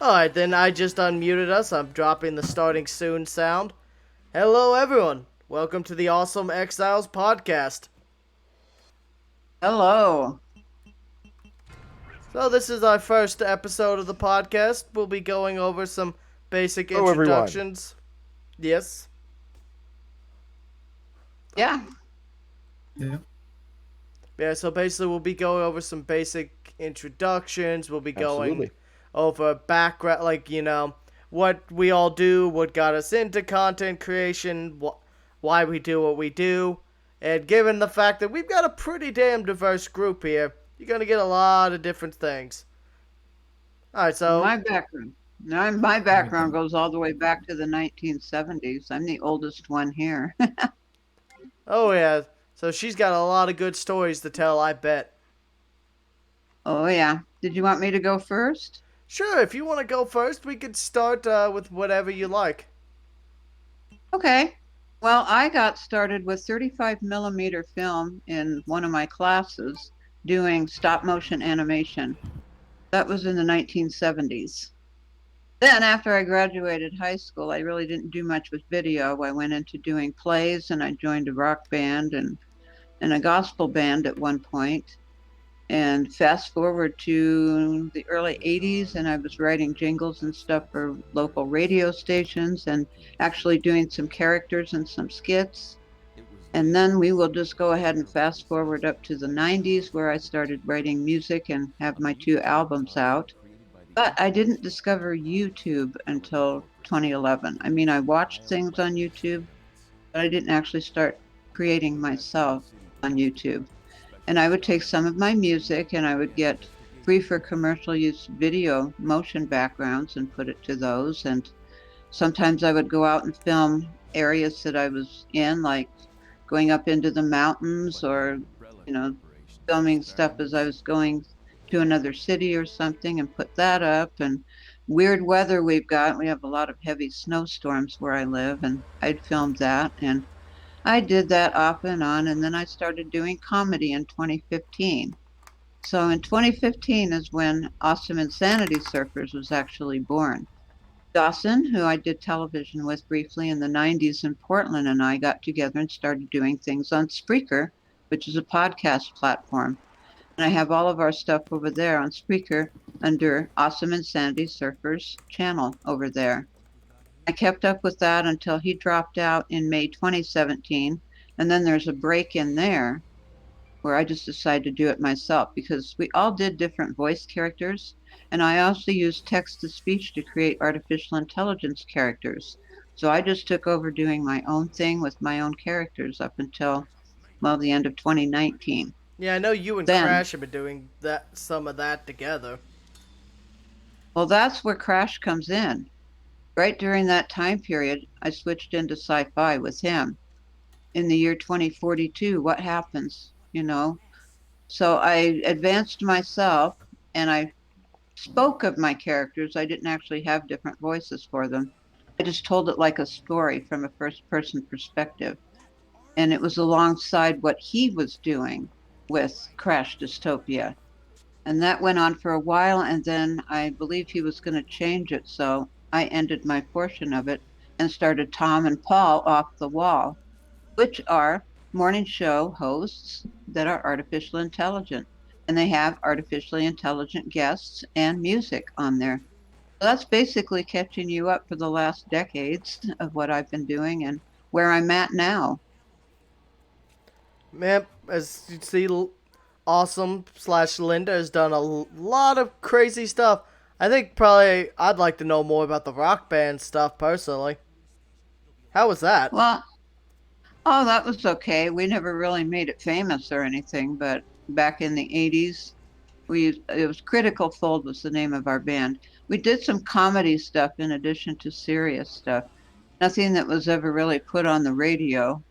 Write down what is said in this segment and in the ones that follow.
Alright, then I just unmuted us. I'm dropping the starting soon sound. Hello, everyone. Welcome to the Awesome Exiles Podcast. Hello. So, this is our first episode of the podcast. We'll be going over some basic Hello, everyone. introductions. Yes? Yeah. Yeah, so basically, we'll be going over some basic introductions. We'll be going Absolutely. over background, what we all do, what got us into content creation, why we do what we do. And given the fact that we've got a pretty damn diverse group here, you're going to get a lot of different things. Alright, so. My background goes all the way back to the 1970s. I'm the oldest one here. Oh, yeah. So she's got a lot of good stories to tell, I bet. Oh, yeah. Did you want me to go first? Sure, if you want to go first, we could start with whatever you like. Okay. Well, I got started with 35 millimeter film in one of my classes doing stop motion animation. That was in the 1970s. Then, after I graduated high school, I really didn't do much with video. I went into doing plays and I joined a rock band and a gospel band at one point. And fast forward to the early 80s, and I was writing jingles and stuff for local radio stations and actually doing some characters and some skits. And then we will just go ahead and fast forward up to the 90s, where I started writing music and have my 2 albums out. But I didn't discover YouTube until 2011. I mean, I watched things on YouTube, but I didn't actually start creating myself on YouTube. And I would take some of my music and I would get free for commercial use video motion backgrounds and put it to those. And sometimes I would go out and film areas that I was in, like going up into the mountains or, filming stuff as I was going to another city or something and put that up. And weird weather we have a lot of heavy snowstorms where I live, and I'd filmed that. And I did that off and on, and then I started doing comedy in 2015. So in 2015 is when AwesomeInsanitySurfers was actually born. Dawson, who I did television with briefly in the 90s in Portland, and I got together and started doing things on Spreaker, which is a podcast platform. And I have all of our stuff over there on Spreaker under AwesomeInsanitySurfers channel over there. I kept up with that until he dropped out in May 2017. And then there's a break in there where I just decided to do it myself because we all did different voice characters. And I also used text to speech to create artificial intelligence characters. So I just took over doing my own thing with my own characters up until, the end of 2019. Yeah, I know you and Then, Crash have been doing some of that together. that's where Crash comes in. Right during that time period, I switched into sci-fi with him. In the year 2042, what happens, So I advanced myself and I spoke of my characters. I didn't actually have different voices for them. I just told it like a story from a first person perspective. And it was alongside what he was doing with Crash Dystopia. And that went on for a while. And then I believe he was going to change it. So I ended my portion of it and started Tom and Paul Off the Wall, which are morning show hosts that are artificial intelligent. And they have artificially intelligent guests and music on there. So that's basically catching you up for the last decades of what I've been doing and where I'm at now. Man, as you see, Awesome/Linda has done a lot of crazy stuff. I think probably I'd like to know more about the rock band stuff personally. How was that? Well, that was okay. We never really made it famous or anything, but back in the 80s, it was Critical Fold was the name of our band. We did some comedy stuff in addition to serious stuff. Nothing that was ever really put on the radio.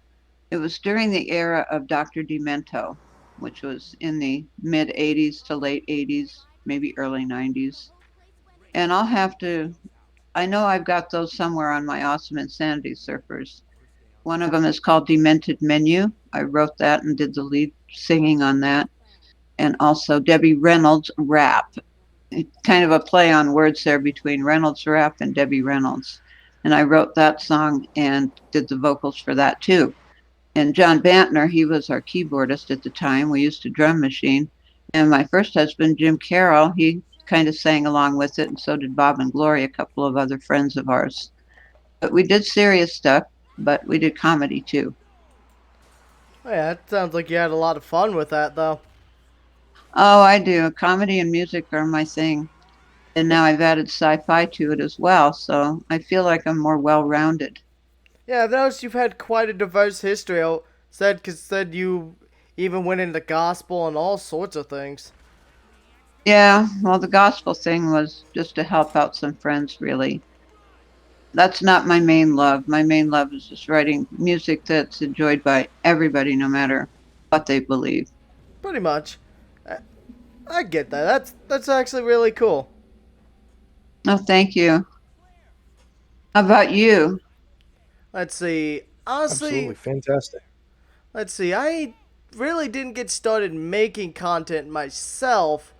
It was during the era of Dr. Demento, which was in the mid 80s to late 80s, maybe early 90s. And I know I've got those somewhere on my Awesome Insanity Surfers. One of them is called Demented Menu. I wrote that and did the lead singing on that. And also Debbie Reynolds' Rap. kind of a play on words there between Reynolds Wrap and Debbie Reynolds. And I wrote that song and did the vocals for that too. And John Bantner, he was our keyboardist at the time. We used a drum machine. And my first husband, Jim Carroll, he kind of sang along with it. And so did Bob and Gloria, a couple of other friends of ours. But we did serious stuff, but we did comedy too. Oh, yeah, it sounds like you had a lot of fun with that, though. Oh, I do. Comedy and music are my thing. And now I've added sci-fi to it as well. So I feel like I'm more well-rounded. Yeah, I've noticed you've had quite a diverse history. Said you even went into gospel and all sorts of things. Yeah, well, the gospel thing was just to help out some friends, really. That's not my main love. My main love is just writing music that's enjoyed by everybody, no matter what they believe. Pretty much. I get that. That's actually really cool. Oh, thank you. How about you? Let's see. Honestly, Absolutely fantastic. let's see. I really didn't get started making content myself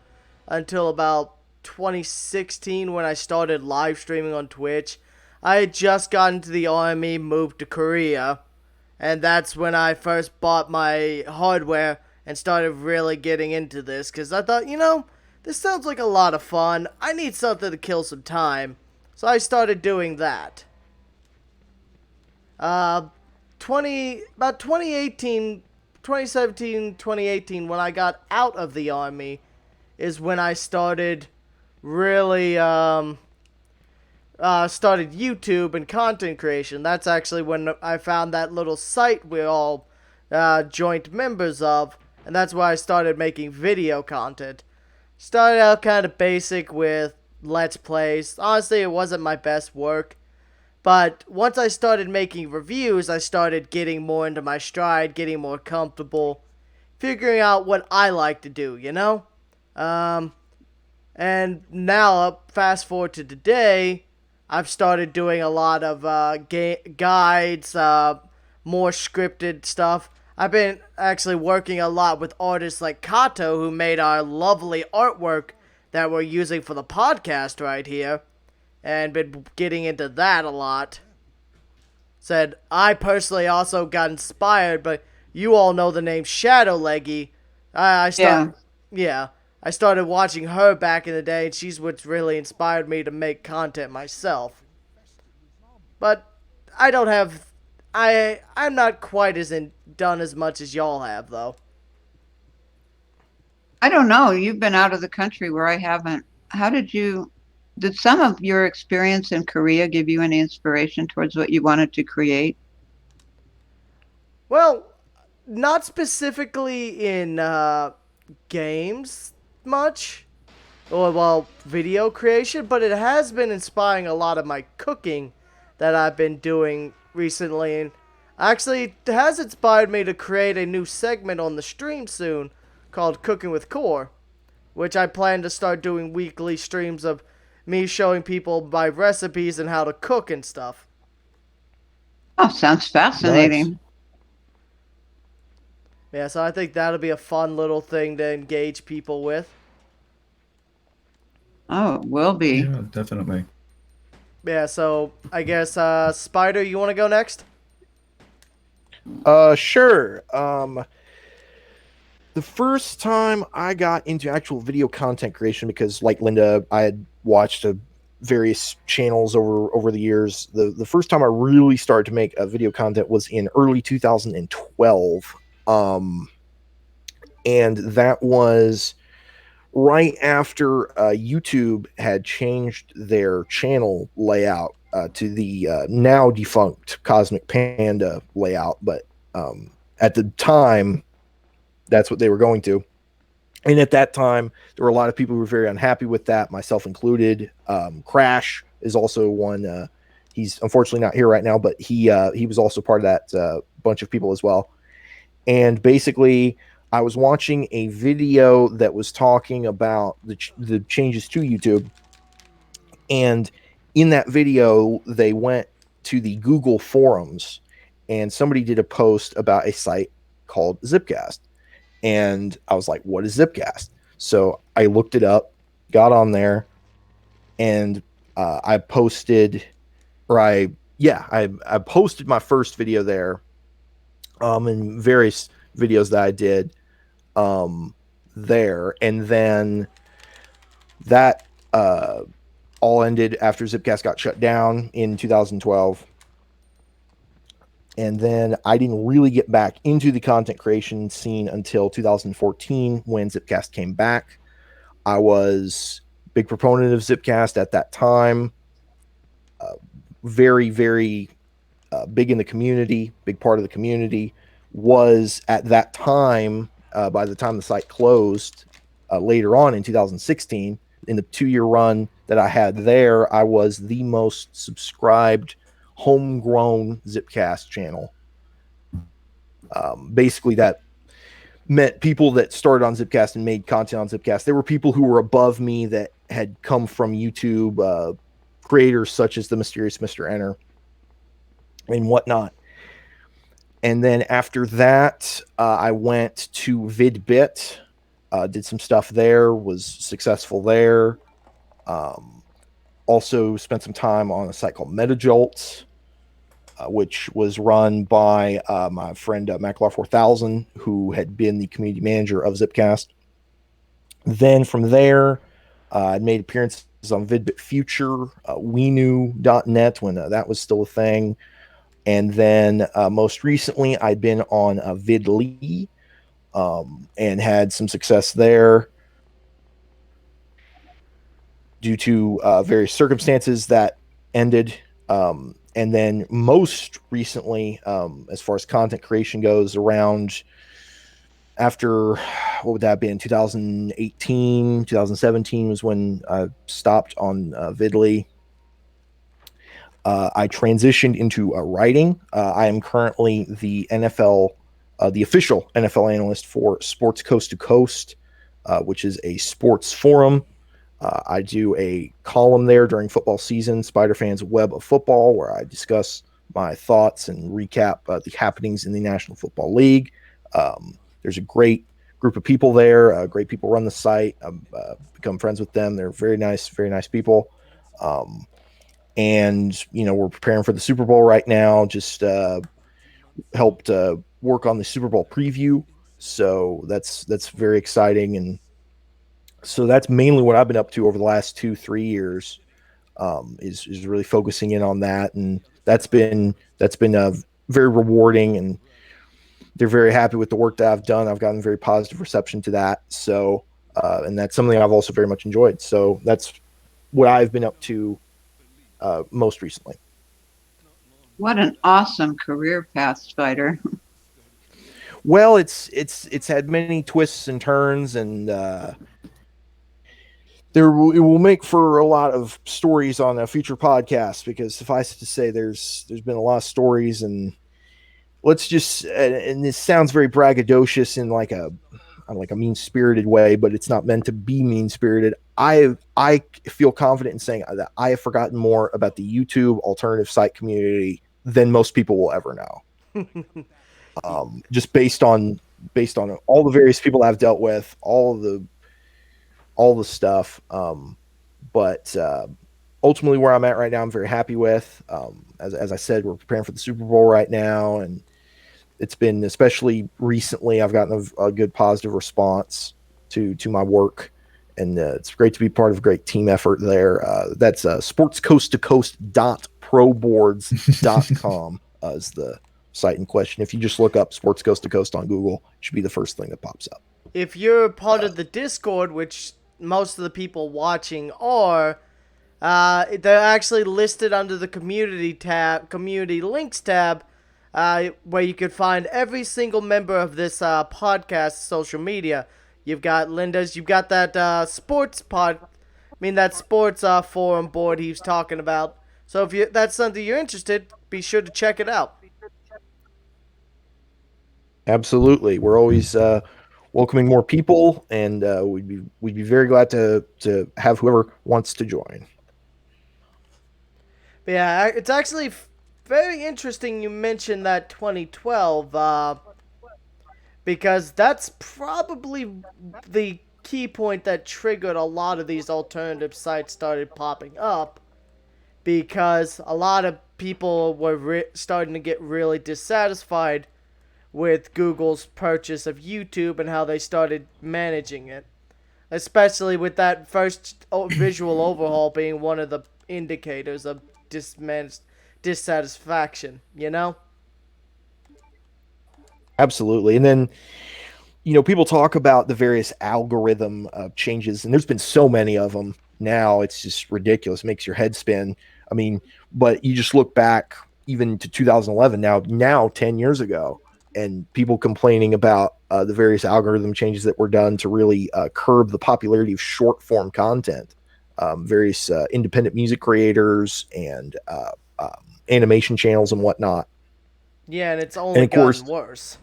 until about 2016 when I started live streaming on Twitch. I had just gotten to the army, moved to Korea, and that's when I first bought my hardware and started really getting into this because I thought, this sounds like a lot of fun. I need something to kill some time. So I started doing that. Uh, 2018, 2017, 2018, when I got out of the army, is when I started really started YouTube and content creation. That's actually when I found that little site we're all joint members of, and that's why I started making video content. Started out kind of basic with Let's Plays. Honestly, it wasn't my best work. But once I started making reviews, I started getting more into my stride, getting more comfortable, figuring out what I like to do, And now, fast forward to today, I've started doing a lot of guides, more scripted stuff. I've been actually working a lot with artists like Kato, who made our lovely artwork that we're using for the podcast right here, and been getting into that a lot. Said, I personally also got inspired, but you all know the name Shadow Leggy. Yeah. Yeah, I started watching her back in the day, and she's what's really inspired me to make content myself. But I don't have, I'm not quite done as much as y'all have though. I don't know. You've been out of the country where I haven't. Did some of your experience in Korea give you any inspiration towards what you wanted to create? Well, not specifically in games much, or well, video creation, but it has been inspiring a lot of my cooking that I've been doing recently, and actually it has inspired me to create a new segment on the stream soon called Cooking with Core, which I plan to start doing weekly streams of me showing people my recipes and how to cook and stuff. Oh, sounds Nice. fascinating. Yeah, so I think that'll be a fun little thing to engage people with. Oh, it will be. Yeah, definitely. Yeah, so I guess Spider, you want to go next? Sure. The first time I got into actual video content creation, because like Linda, I had watched various channels over the years. The first time I really started to make video content was in early 2012. And that was right after YouTube had changed their channel layout to the now defunct Cosmic Panda layout. But at the time, that's what they were going to. And at that time, there were a lot of people who were very unhappy with that, myself included. Crash is also one. He's unfortunately not here right now, but he was also part of that bunch of people as well. And basically, I was watching a video that was talking about the changes to YouTube. And in that video, they went to the Google forums, and somebody did a post about a site called Zipcast. And I was like, what is Zipcast? So I looked it up, got on there, and I posted, or I posted my first video there, and various videos that I did there, and then that all ended after Zipcast got shut down in 2012. And then I didn't really get back into the content creation scene until 2014 when Zipcast came back. I was a big proponent of Zipcast at that time. Very, very big in the community, big part of the community. Was at that time, by the time the site closed later on in 2016, in the 2-year run that I had there, I was the most subscribed homegrown Zipcast channel. Basically, that meant people that started on Zipcast and made content on Zipcast. There were people who were above me that had come from YouTube, creators such as the Mysterious Mr. Enter and whatnot. And then after that, I went to VidBit, did some stuff there, was successful there. Also spent some time on a site called MetaJolt, which was run by my friend Maclar4000, who had been the community manager of Zipcast. Then from there, I made appearances on VidBit Future, Wenu.net when that was still a thing. And then most recently, I'd been on VidLee and had some success there due to various circumstances that ended. And then most recently, as far as content creation goes, around after, what would that be, in 2018, 2017 was when I stopped on VidLee. I transitioned into writing. I am currently the official NFL analyst for Sports Coast to Coast, which is a sports forum. I do a column there during football season, Spiderfan's Web of Football, where I discuss my thoughts and recap the happenings in the National Football League. There's a great group of people there. Great people run the site. I've become friends with them. They're very nice people. And, we're preparing for the Super Bowl right now. Just helped work on the Super Bowl preview. So that's very exciting. And so that's mainly what I've been up to over the last 2-3 years, is really focusing in on that. And that's been very rewarding, and they're very happy with the work that I've done. I've gotten very positive reception to that. So, and that's something I've also very much enjoyed. So that's what I've been up to most recently. What an awesome career path, Spider. Well, it's had many twists and turns, and it will make for a lot of stories on a future podcast, because suffice it to say, there's been a lot of stories, and let's just, and this sounds very braggadocious in like a mean-spirited way, but it's not meant to be mean-spirited. I feel confident in saying that I have forgotten more about the YouTube alternative site community than most people will ever know. Just based on all the various people I've dealt with, all the stuff. But ultimately, where I'm at right now, I'm very happy with. As I said, we're preparing for the Super Bowl right now, and it's been, especially recently, I've gotten a good positive response to my work, and it's great to be part of a great team effort there. That's sportscoasttocoast.proboards.com is the site in question. If you just look up Sports Coast to Coast on Google, it should be the first thing that pops up. If you're part of the Discord, which most of the people watching are, they're actually listed under the community links tab, where you can find every single member of this podcast social media. You've got Linda's, you've got that sports forum board he was talking about. So if that's something you're interested, be sure to check it out. Absolutely, we're always welcoming more people, and we'd be very glad to have whoever wants to join. But yeah, it's actually very interesting you mentioned that 2012, because that's probably the key point that triggered a lot of these alternative sites started popping up, because a lot of people were starting to get really dissatisfied with Google's purchase of YouTube and how they started managing it. Especially with that first visual overhaul being one of the indicators of dissatisfaction, you know? Absolutely. And then, people talk about the various algorithm changes, and there's been so many of them now. It's just ridiculous. It makes your head spin. I mean, but you just look back even to 2011, now 10 years ago, and people complaining about the various algorithm changes that were done to really curb the popularity of short form content. Various independent music creators and animation channels and whatnot. Yeah, and it's And only of course, gotten worse.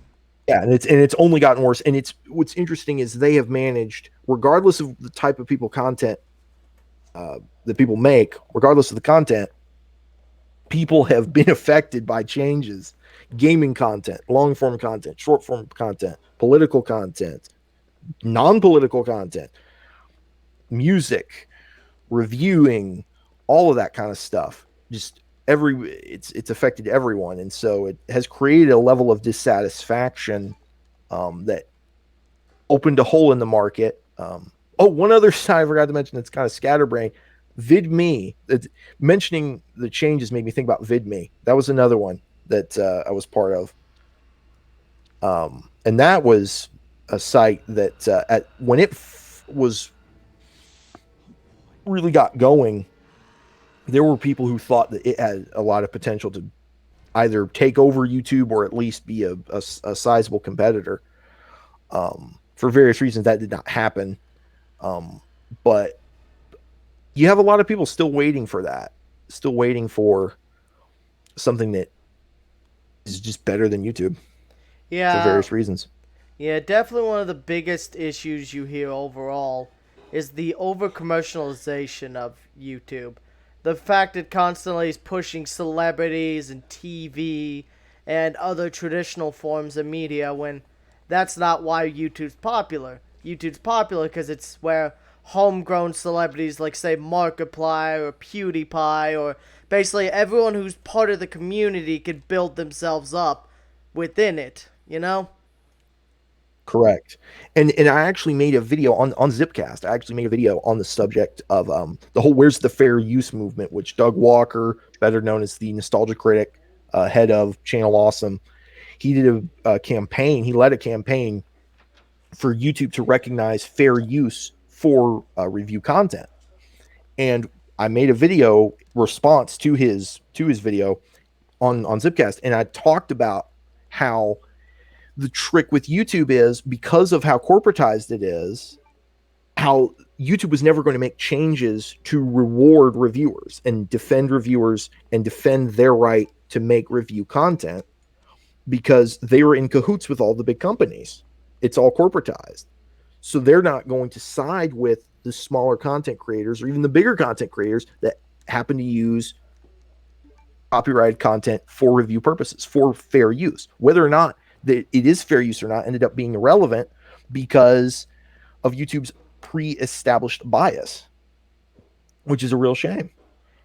yeah, and it's only gotten worse. And it's what's interesting is they have managed, regardless of the type of content that people make, regardless of the content, people have been affected by changes. Gaming content, long form content, short form content, political content, non-political content, music, reviewing, all of that kind of stuff. Just it's affected everyone, and so it has created a level of dissatisfaction that opened a hole in the market. One other side I forgot to mention that's kind of scatterbrained. VidMe. Mentioning the changes made me think about VidMe. That was another one that I was part of, and that was a site that when it was really got going, there were people who thought that it had a lot of potential to either take over YouTube or at least be a sizable competitor. For various reasons, that did not happen. But you have a lot of people still waiting for that, still waiting for something that is just better than YouTube for Yeah, various reasons. yeah, definitely one of the biggest issues you hear overall is the over commercialization of YouTube. The fact it constantly is pushing celebrities and TV and other traditional forms of media when that's not why YouTube's popular. YouTube's popular because it's where homegrown celebrities like, say, Markiplier or PewDiePie or basically everyone who's part of the community can build themselves up within it, you know? Correct. And I actually made a video on Zipcast. I actually made a video on the subject of the whole "Where's the Fair Use" movement, which Doug Walker, better known as the Nostalgia Critic, head of Channel Awesome, he did a campaign. He led a campaign for YouTube to recognize fair use for review content. And I made a video response to his video on Zipcast, and I talked about how the trick with YouTube is, because of how corporatized it is, how YouTube was never going to make changes to reward reviewers and defend reviewers and defend their right to make review content, because they were in cahoots with all the big companies. It's all corporatized. So they're not going to side with the smaller content creators or even the bigger content creators that happen to use copyrighted content for review purposes, for fair use. Whether or not that it is fair use or not ended up being irrelevant because of YouTube's pre-established bias, which is a real shame.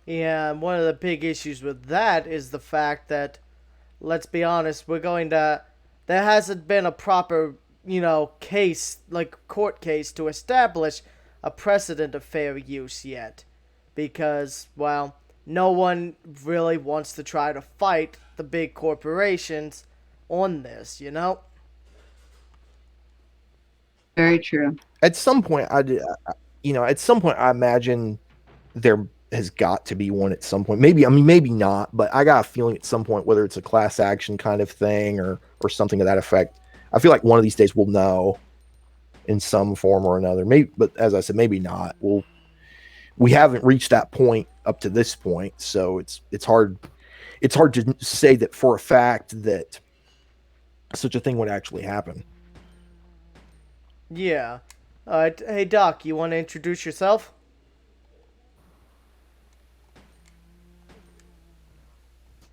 Yeah, and one of the big issues with that is the fact that, let's be honest, there hasn't been a proper, case, like court case, to establish a precedent of fair use yet. Because, well, no one really wants to try to fight the big corporations on this, Very true. At some point, I imagine there has got to be one at some point. Maybe not, but I got a feeling at some point, whether it's a class action kind of thing or something to that effect. I feel like one of these days we'll know in some form or another. Maybe, but as I said, maybe not. We haven't reached that point up to this point, so it's hard to say that for a fact that such a thing would actually happen. Yeah. Hey, Doc, you want to introduce yourself?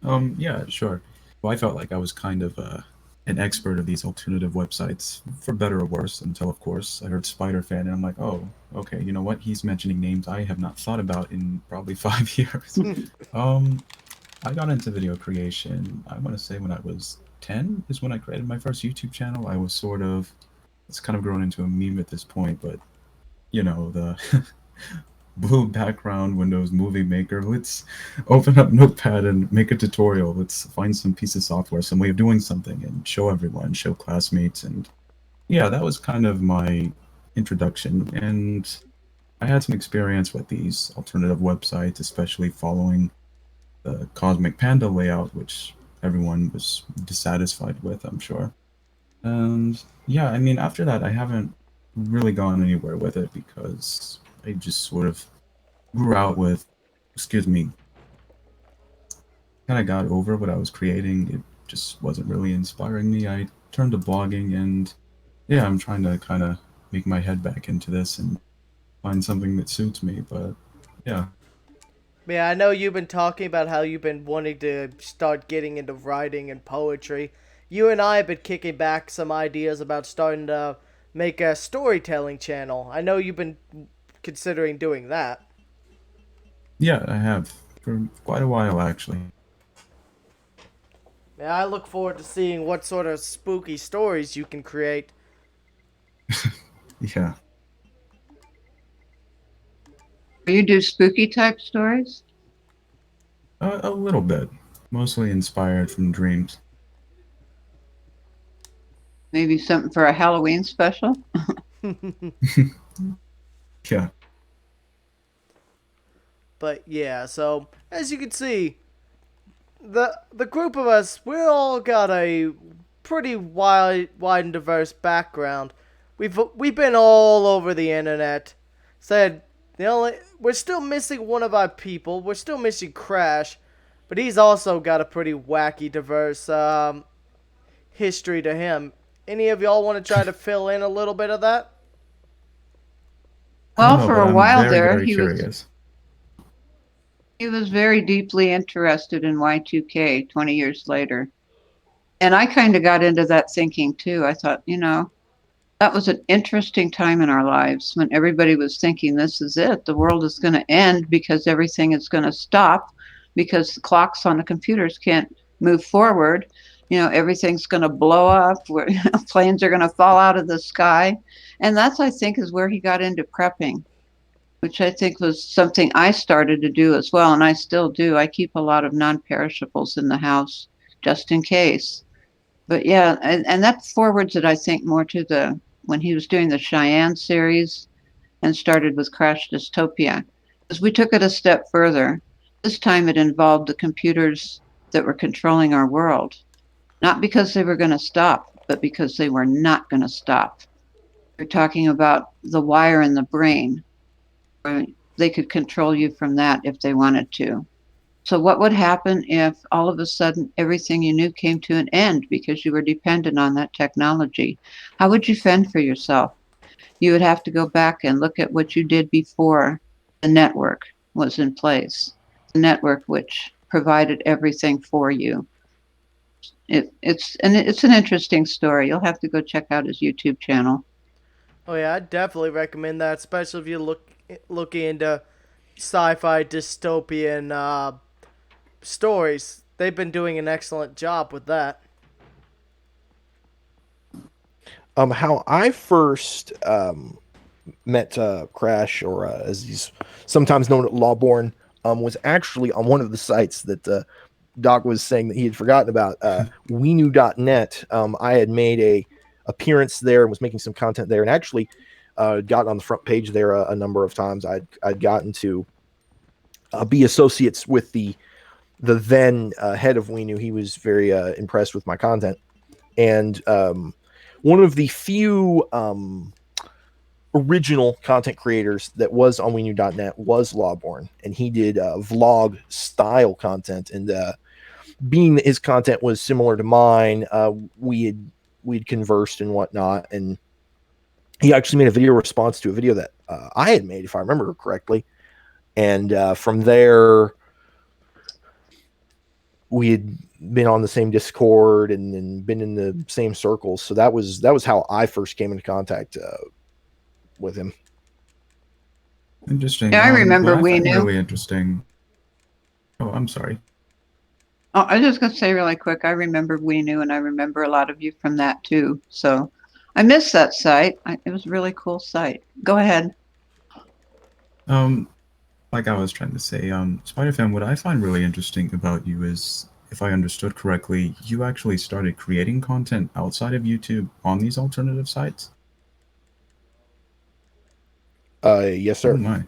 Yeah, sure. Well, I felt like I was kind of an expert of these alternative websites, for better or worse, until of course I heard Spiderfan, and I'm like, oh, okay, you know what? He's mentioning names I have not thought about in probably 5 years. I got into video creation, I want to say when I was 10 is when I created my first YouTube channel. I was sort of, it's kind of grown into a meme at this point, but you know, the blue background Windows Movie Maker. Let's open up Notepad and make a tutorial. Let's find some piece of software, some way of doing something, and show everyone, show classmates. And yeah, that was kind of my introduction. And I had some experience with these alternative websites, especially following the Cosmic Panda layout, which everyone was dissatisfied with, I'm sure. And yeah, I mean, after that, I haven't really gone anywhere with it because I just sort of grew out with, excuse me, kind of got over what I was creating. It just wasn't really inspiring me. I turned to blogging, and yeah, I'm trying to kind of make my head back into this and find something that suits me. But yeah. Yeah, I know you've been talking about how you've been wanting to start getting into writing and poetry. You and I have been kicking back some ideas about starting to make a storytelling channel. I know you've been considering doing that. Yeah, I have for quite a while actually. Yeah, I look forward to seeing what sort of spooky stories you can create. Yeah. You do spooky type stories? A little bit. Mostly inspired from dreams. Maybe something for a Halloween special? Yeah. But yeah, so as you can see, the group of us, we all got a pretty wide and diverse background. We've been all over the internet. Said we're still missing one of our people. We're still missing Crash, but he's also got a pretty wacky, diverse history to him. Any of y'all want to try to fill in a little bit of that? I don't Well, know, for but a I'm while very, there, very curious. he was very deeply interested in Y2K 20 years later. And I kind of got into that thinking too. I thought, that was an interesting time in our lives when everybody was thinking this is it. The world is going to end because everything is going to stop because the clocks on the computers can't move forward. Everything's going to blow up. Planes are going to fall out of the sky. And that's, I think, is where he got into prepping, which I think was something I started to do as well. And I still do. I keep a lot of non-perishables in the house just in case. But yeah, and that forwards it, I think, more to when he was doing the Cheyenne series and started with Crash Dystopia. Because we took it a step further. This time it involved the computers that were controlling our world. Not because they were going to stop, but because they were not going to stop. We're talking about the wire in the brain. Where they could control you from that if they wanted to. So what would happen if all of a sudden everything you knew came to an end because you were dependent on that technology? How would you fend for yourself? You would have to go back and look at what you did before the network was in place. The network which provided everything for you. It's an interesting story. You'll have to go check out his YouTube channel. Oh yeah, I definitely recommend that, especially if you're looking into sci-fi dystopian stories. They've been doing an excellent job with that. How I first met Crash, or as he's sometimes known at Lawborn, was actually on one of the sites that Doc was saying that he had forgotten about, WeKnew.net. I had made a appearance there and was making some content there, and actually gotten on the front page there a number of times. I'd gotten to be associates with the then head of We Knew. He was very impressed with my content, and one of the few original content creators that was on WeKnew.net was Lawborn, and he did vlog style content. And being that his content was similar to mine, we'd conversed and whatnot, and he actually made a video response to a video that I had made, if I remember correctly. And from there, we had been on the same Discord and been in the same circles. So that was how I first came into contact with him. Interesting. Yeah, I remember what I we find knew. really interesting. Oh, I'm sorry. Oh, I was just going to say really quick, I remember We Knew, and I remember a lot of you from that too. So I missed that site. It was a really cool site. Go ahead. Like I was trying to say, Spiderfan, what I find really interesting about you is, if I understood correctly, you actually started creating content outside of YouTube on these alternative sites? Yes, Oh sir. my.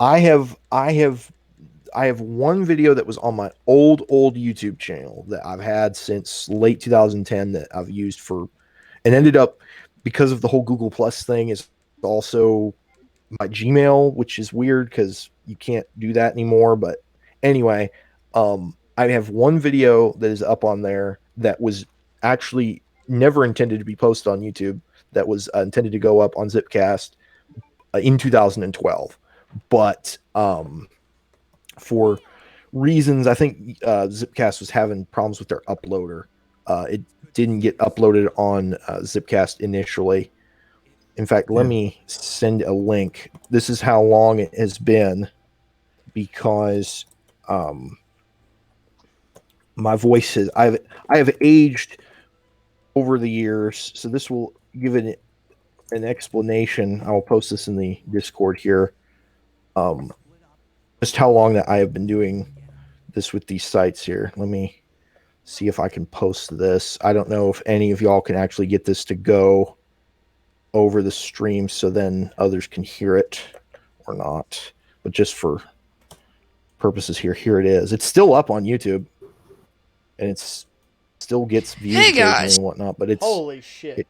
I have one video that was on my old YouTube channel that I've had since late 2010 that I've used for, and ended up, because of the whole Google Plus thing, is also my Gmail, which is weird because you can't do that anymore. But anyway, I have one video that is up on there that was actually never intended to be posted on YouTube, that was intended to go up on Zipcast in 2012. But for reasons, I think Zipcast was having problems with their uploader. It didn't get uploaded on Zipcast initially. In fact, let me send a link. This is how long it has been, because my voice is, I have aged over the years, so this will give it an explanation. I will post this in the Discord here. Just how long that I have been doing this with these sites here. Let me see if I can post this. I don't know if any of y'all can actually get this to go over the stream so then others can hear it or not. But just for purposes here it is. It's still up on YouTube, and it's still gets views occasionally and whatnot. But it's holy shit.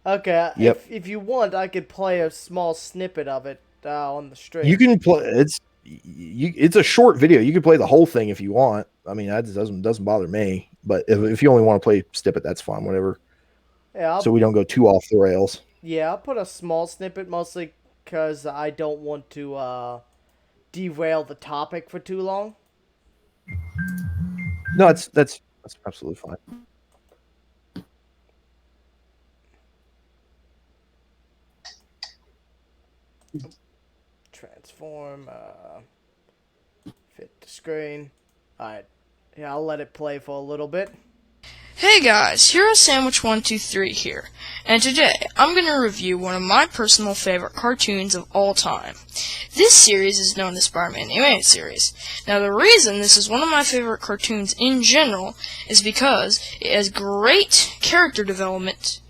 Okay, Yep. if you want, I could play a small snippet of it on the stream. You can play. It's a short video. You can play the whole thing if you want. I mean, that doesn't bother me. But if you only want to play snippet, that's fine. Whatever. Yeah, so we don't go too off the rails. Yeah, I'll put a small snippet, mostly because I don't want to derail the topic for too long. No, that's absolutely fine. Transform, fit the screen. Alright, yeah, I'll let it play for a little bit. Hey guys, Hero Sandwich 123 here, and today I'm going to review one of my personal favorite cartoons of all time. This series is known as Spider-Man Animated Series. Now the reason this is one of my favorite cartoons in general is because it has great character development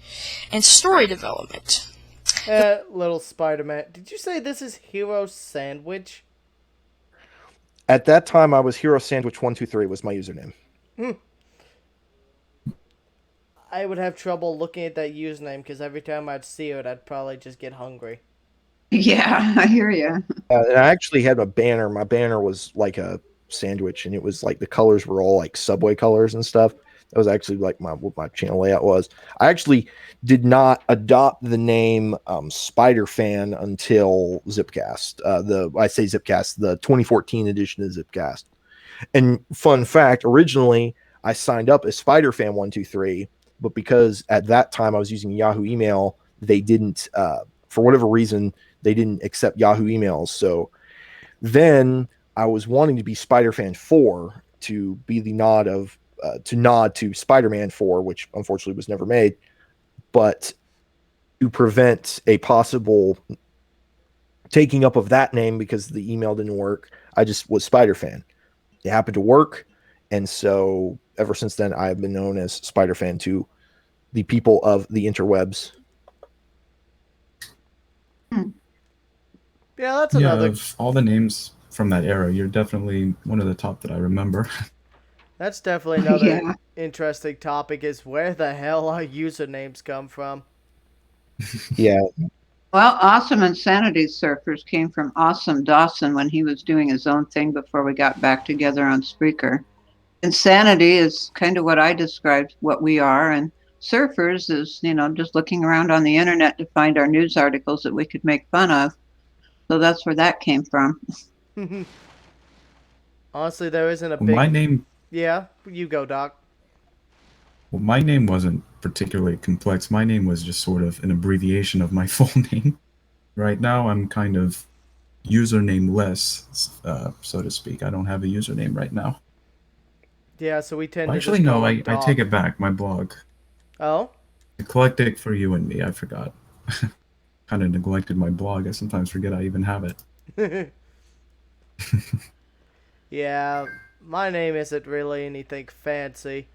and story development. Little Spider-Man, did you say this is Hero Sandwich? At that time, I was Hero Sandwich 123 was my username. I would have trouble looking at that username because every time I'd see it, I'd probably just get hungry. Yeah, I hear you. And I actually had a banner. My banner was like a sandwich, and it was like the colors were all like Subway colors and stuff. That was actually like what my channel layout was. I actually did not adopt the name Spiderfan until Zipcast. I say Zipcast, the 2014 edition of Zipcast. And fun fact, originally I signed up as Spiderfan123, but because at that time I was using Yahoo email, they didn't, for whatever reason, they didn't accept Yahoo emails. So then I was wanting to be Spiderfan 4 to be the nod to Spider-Man 4, which unfortunately was never made, but to prevent a possible taking up of that name because the email didn't work, I just was Spiderfan. It happened to work, and so ever since then I have been known as Spiderfan to the people of the interwebs. Yeah, that's another. Of all the names from that era, you're definitely one of the top that I remember. That's definitely another Yeah. interesting topic, is where the hell our usernames come from. Yeah. Well, AwesomeInsanitySurfers came from Awesome Dawson when he was doing his own thing before we got back together on Spreaker. Insanity is kind of what I described what we are, and surfers is, just looking around on the internet to find our news articles that we could make fun of. So that's where that came from. Honestly, there isn't a Well, big. my name, Yeah, you go, Doc. well, my name wasn't particularly complex. My name was just sort of an abbreviation of my full name. Right now, I'm kind of username less, so to speak. I don't have a username right now. Yeah, so we tend Well, to actually, just call no, him I take Doc. it back. My blog, Oh? Eclectic for You and Me. I forgot. Kind of neglected my blog. I sometimes forget I even have it. Yeah, my name isn't really anything fancy.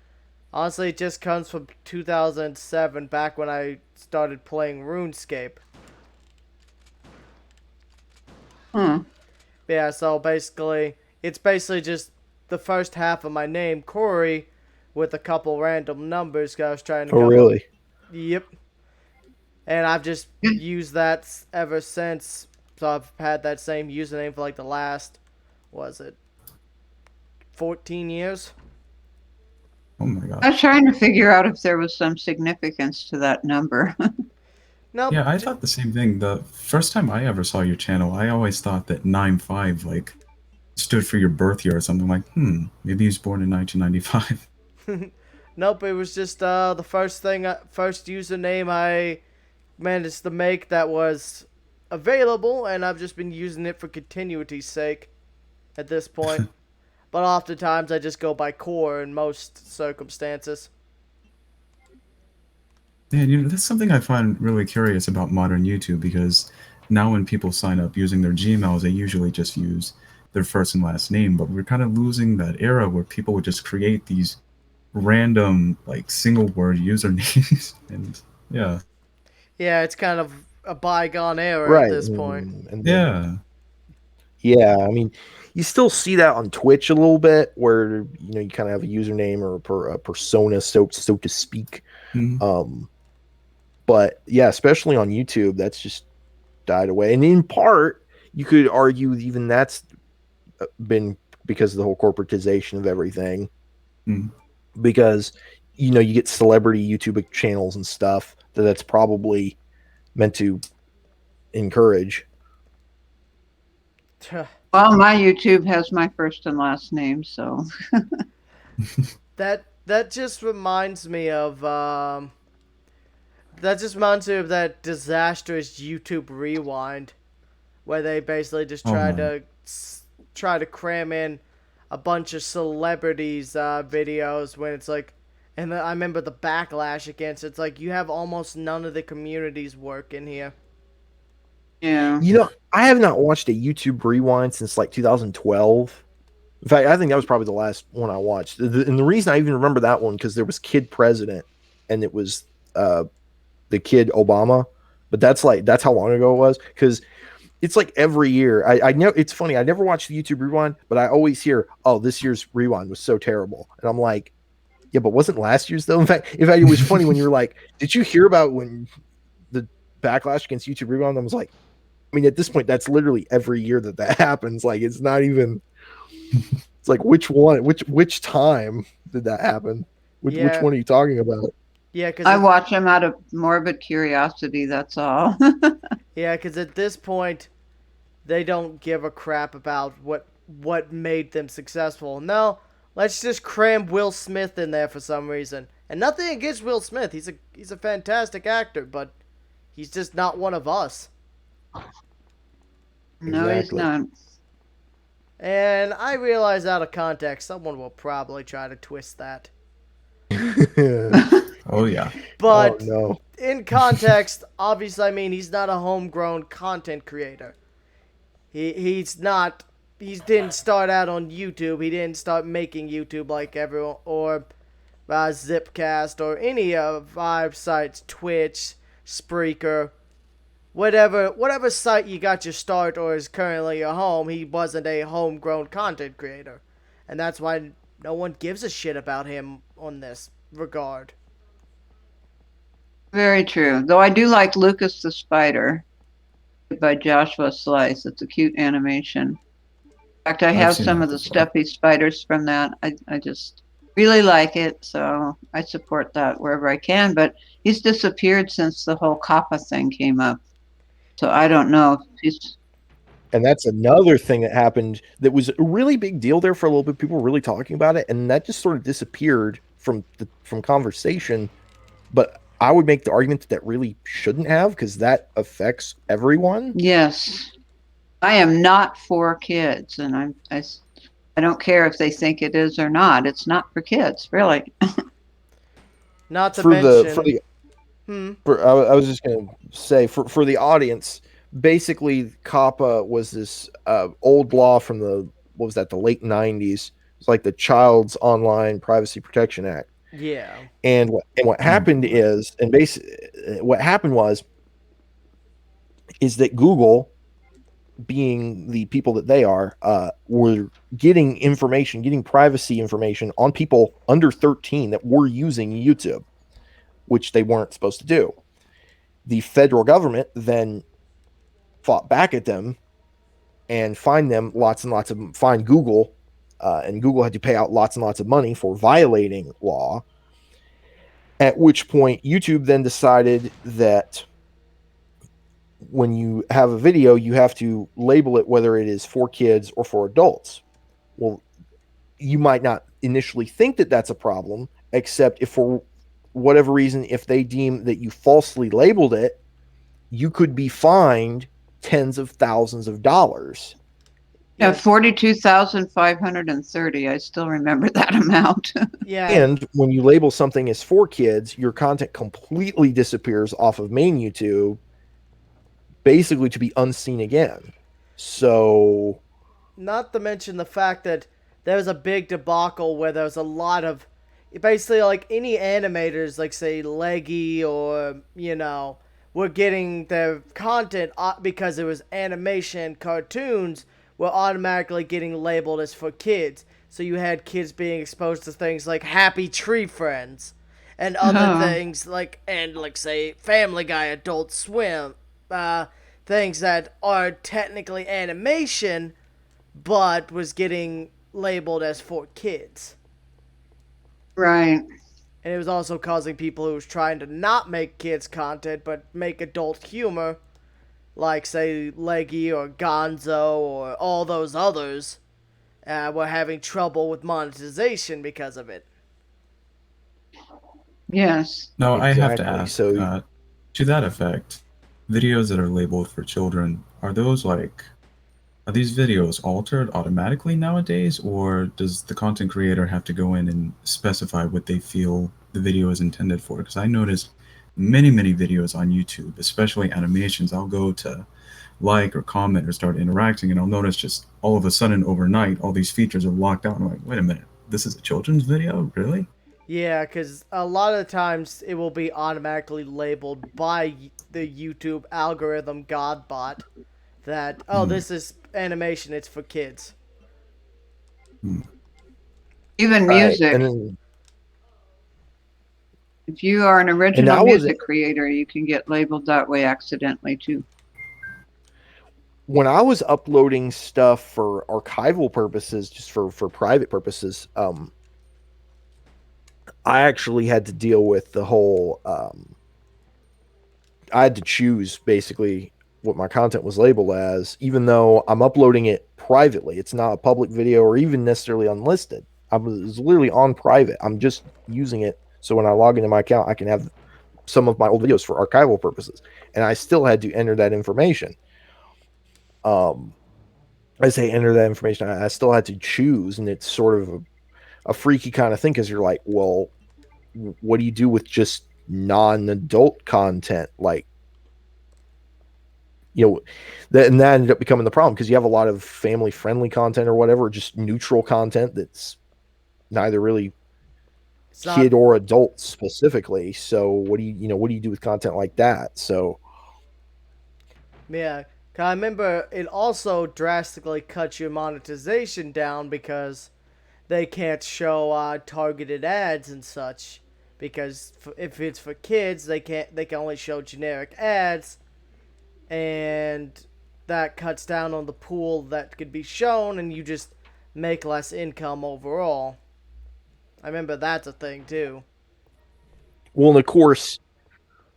Honestly, it just comes from 2007, back when I started playing RuneScape. Hmm. Yeah, so basically, it's basically just the first half of my name, Corey, with a couple random numbers, 'cause I was trying to Oh, come up. really? Yep. And I've just used that ever since. So I've had that same username for like the last, was it 14 years? Oh my I god. was trying to figure out if there was some significance to that number. Nope. Yeah, I thought the same thing. The first time I ever saw your channel, I always thought that 9-5 like stood for your birth year or something. Like, maybe he was born in 1995. Nope, it was just the first username I managed to make that was available, and I've just been using it for continuity's sake at this point. But oftentimes I just go by core in most circumstances. Yeah, that's something I find really curious about modern YouTube because now when people sign up using their Gmails, they usually just use their first and last name. But we're kind of losing that era where people would just create these random, like, single word usernames. And yeah. Yeah, it's kind of a bygone era at Right. this point. And then, Yeah. yeah, I mean, you still see that on Twitch a little bit, where you kind of have a username or a persona, so to speak. Mhm. But yeah, especially on YouTube, that's just died away. And in part, you could argue even that's been because of the whole corporatization of everything. Mhm. Because you get celebrity YouTube channels and stuff that's probably meant to encourage. Well, my YouTube has my first and last name, so That just reminds me of that disastrous YouTube rewind, where they basically just Oh my. try to cram in a bunch of celebrities videos when it's like, and I remember the backlash against it. It's like you have almost none of the community's work in here. yeah. I have not watched a YouTube rewind since like 2012. In fact, I think that was probably the last one I watched. And the reason I even remember that one because there was Kid President, and it was the kid Obama. But that's how long ago it was, because it's like every year. I know it's funny. I never watched the YouTube rewind, but I always hear, "Oh, this year's rewind was so terrible," and I'm like, "Yeah, but wasn't last year's though?" In fact, it was funny when you were like, "Did you hear about when the backlash against YouTube rewind?" I was like, I mean, at this point, that's literally every year that happens. Like, it's not even. It's like which one, which time did that happen? Which Yeah, one are you talking about? yeah, because I watch them out of morbid curiosity, that's all. at this point, they don't give a crap about what made them successful. No, let's just cram Will Smith in there for some reason. And nothing against Will Smith. He's a fantastic actor, but he's just not one of us. No, he's Exactly. not. And I realize out of context, someone will probably try to twist that. Oh yeah. But Oh, no. in context, obviously, I mean, he's not a homegrown content creator. He's not. He didn't start out on YouTube. He didn't start making YouTube like everyone, or Zipcast, or any of our sites, Twitch, Spreaker, whatever site you got your start or is currently your home. He wasn't a homegrown content creator, and that's why no one gives a shit about him on this regard. Very true. Though I do like Lucas the Spider by Joshua Slice. It's a cute animation. In fact, I I've have seen some that of the before. stuffy spiders from that. I just really like it, so I support that wherever I can. But he's disappeared since the whole Kappa thing came up. So I don't know if he's And that's another thing that happened that was a really big deal there for a little bit. People were really talking about it, and that just sort of disappeared from conversation. But I would make the argument that really shouldn't have, because that affects everyone. Yes. I am not for kids, and I don't care if they think it is or not. It's not for kids, really. Not to For mention, the I was just going to say for the audience, basically COPPA was this old law from the late 90s. It's like the Child's Online Privacy Protection Act. yeah, And what happened is, what happened is that Google, being the people that they are, were getting privacy information on people under 13 that were using YouTube, which they weren't supposed to do. The federal government then fought back at them and fined them fined Google, and Google had to pay out lots and lots of money for violating law. At which point, YouTube then decided that when you have a video, you have to label it whether it is for kids or for adults. Well, you might not initially think that that's a problem, except if for whatever reason, if they deem that you falsely labeled it, you could be fined tens of thousands of dollars. Yeah, 42,530. I still remember that amount. yeah. And when you label something as for kids, your content completely disappears off of main YouTube, basically to be unseen again. So, Not to mention the fact that there was a big debacle where there was a lot of, basically, like, any animators, like, say, Leggy or, were getting their content because it was animation, cartoons, were automatically getting labeled as for kids. So you had kids being exposed to things like Happy Tree Friends and other things like say Family Guy, Adult Swim, things that are technically animation, but was getting labeled as for kids. Right. And it was also causing people who was trying to not make kids content but make adult humor, like say Leggy or Gonzo or all those others, were having trouble with monetization because of it. Yes. Now, I have to Exactly. ask, So- to that effect, videos that are labeled for children, are these videos altered automatically nowadays, or does the content creator have to go in and specify what they feel the video is intended for? Because I noticed many videos on YouTube, especially animations, I'll go to like or comment or start interacting, and I'll notice just all of a sudden overnight all these features are locked out. I'm like, wait a minute, this is a children's video? Really? Yeah, because a lot of the times it will be automatically labeled by the YouTube algorithm godbot that, this is animation, it's for kids. Even right. music. And then, If you are an original that was music creator, you can get labeled that way accidentally too. when I was uploading stuff for archival purposes, just for private purposes, I actually had to deal with the whole, I had to choose basically what my content was labeled as, even though I'm uploading it privately. It's not a public video or even necessarily unlisted. I was literally on private. I'm just using it so when I log into my account, I can have some of my old videos for archival purposes. And I still had to enter that information. I say enter that information. I still had to choose, and it's sort of a freaky kind of thing, because you're like, well, what do you do with just non-adult content? Like, and that ended up becoming the problem, because you have a lot of family-friendly content or whatever, just neutral content that's neither really kid or adult specifically. So what do you do with content like that? So yeah, I remember it also drastically cuts your monetization down because they can't show targeted ads and such, because if it's for kids, they can only show generic ads, and that cuts down on the pool that could be shown, and you just make less income overall. I remember that's a thing too. well, and of course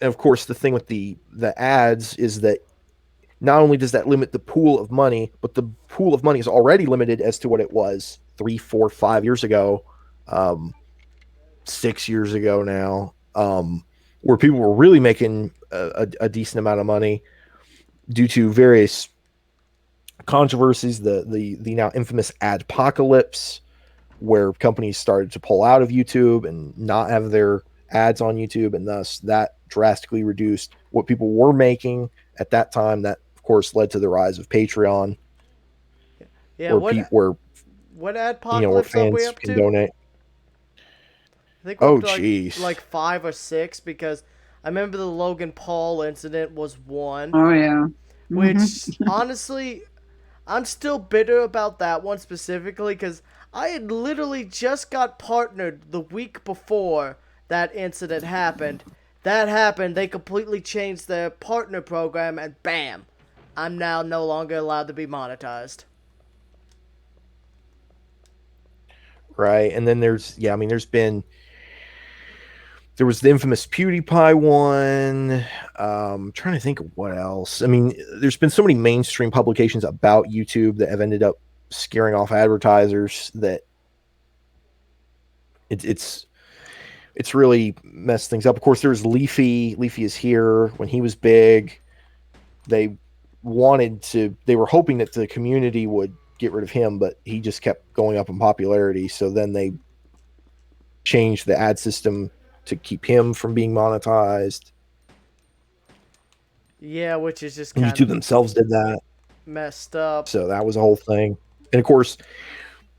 the thing with the ads is that not only does that limit the pool of money, but the pool of money is already limited as to what it was 3, 4, 5 years ago, 6 years ago now, where people were really making a decent amount of money due to various controversies, the now infamous adpocalypse, where companies started to pull out of YouTube and not have their ads on YouTube, and thus that drastically reduced what people were making at that time. That, of course, led to the rise of Patreon, Yeah, where what where adpocalypse are we fans up can to? donate. I think we're Oh, up to jeez. like 5 or 6, because I remember the Logan Paul incident was one, Oh yeah. which honestly, I'm still bitter about that one specifically, because I had literally just got partnered the week before that incident happened. That happened, they completely changed their partner program, and bam, I'm now no longer allowed to be monetized. Right, and then there was the infamous PewDiePie one. Trying to think of what else. I mean, there's been so many mainstream publications about YouTube that have ended up scaring off advertisers that it's really messed things up. Of course, there's Leafy. Leafy is here. When he was big, they were hoping that the community would get rid of him, but he just kept going up in popularity. So then they changed the ad system to keep him from being monetized. Yeah, which is just And kind YouTube of themselves did that. messed up. So that was a whole thing. And of course,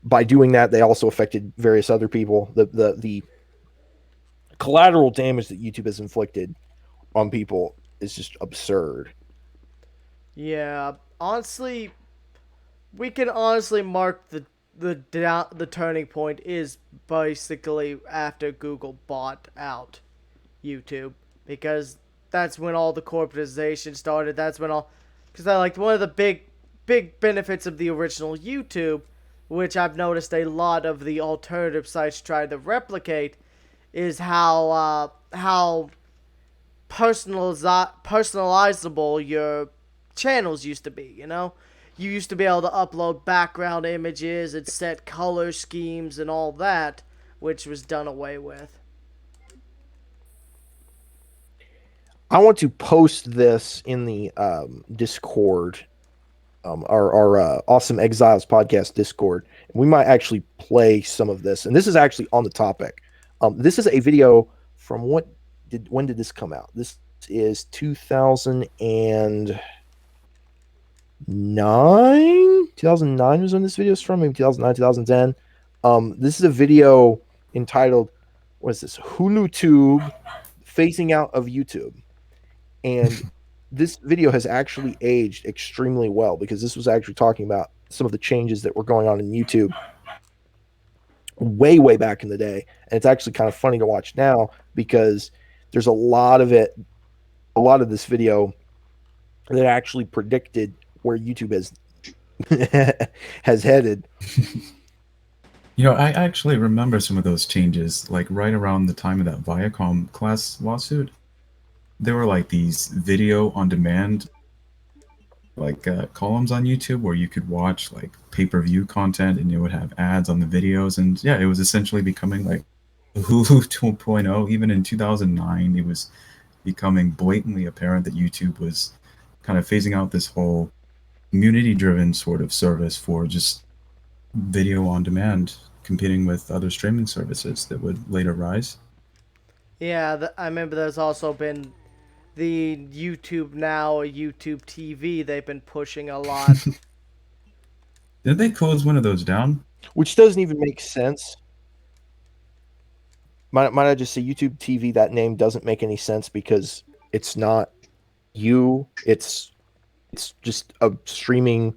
by doing that, they also affected various other people. The collateral damage that YouTube has inflicted on people is just absurd. Yeah, honestly, we can honestly mark the turning point is basically after Google bought out YouTube, because that's when all the corporatization started. That's when because I like one of the big benefits of the original YouTube, which I've noticed a lot of the alternative sites try to replicate, is how personalizable your channels used to be. You used to be able to upload background images and set color schemes and all that, which was done away with. I want to post this in the Discord, our Awesome Exiles Podcast Discord. We might actually play some of this, and this is actually on the topic. This is a video from when did this come out? This is 2009. 2009 was when this video is from, maybe 2009, 2010. This is a video entitled, what is this? HuluTube phasing out of YouTube. And this video has actually aged extremely well, because this was actually talking about some of the changes that were going on in YouTube way back in the day. And it's actually kind of funny to watch now, because there's a lot of this video that actually predicted where YouTube has headed. I actually remember some of those changes, like right around the time of that Viacom class lawsuit. There were like these video on demand columns on YouTube where you could watch like pay-per-view content, and it would have ads on the videos. And yeah, it was essentially becoming like Hulu 2.0. Even in 2009, it was becoming blatantly apparent that YouTube was kind of phasing out this whole community-driven sort of service for just video on demand, competing with other streaming services that would later rise. Yeah, I remember there's also been the YouTube Now, YouTube TV. They've been pushing a lot. Did they close one of those down? Which doesn't even make sense. Might I just say YouTube TV? That name doesn't make any sense, because it's not you. It's just a streaming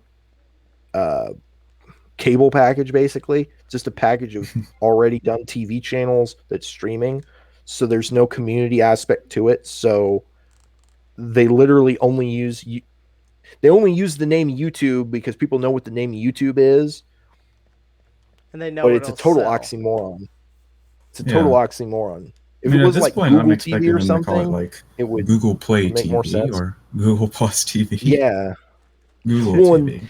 cable package, basically. Just a package of already done TV channels that's streaming. So there's no community aspect to it. So they literally only use the name YouTube because people know what the name YouTube is. And they know But it's a total sell. oxymoron. It's a total oxymoron. If I mean, it at was this like point, I'm Google TV expecting or them to call it something, like it would Google Play make more TV sense. or Google Plus TV. Yeah. Google Well, and TV.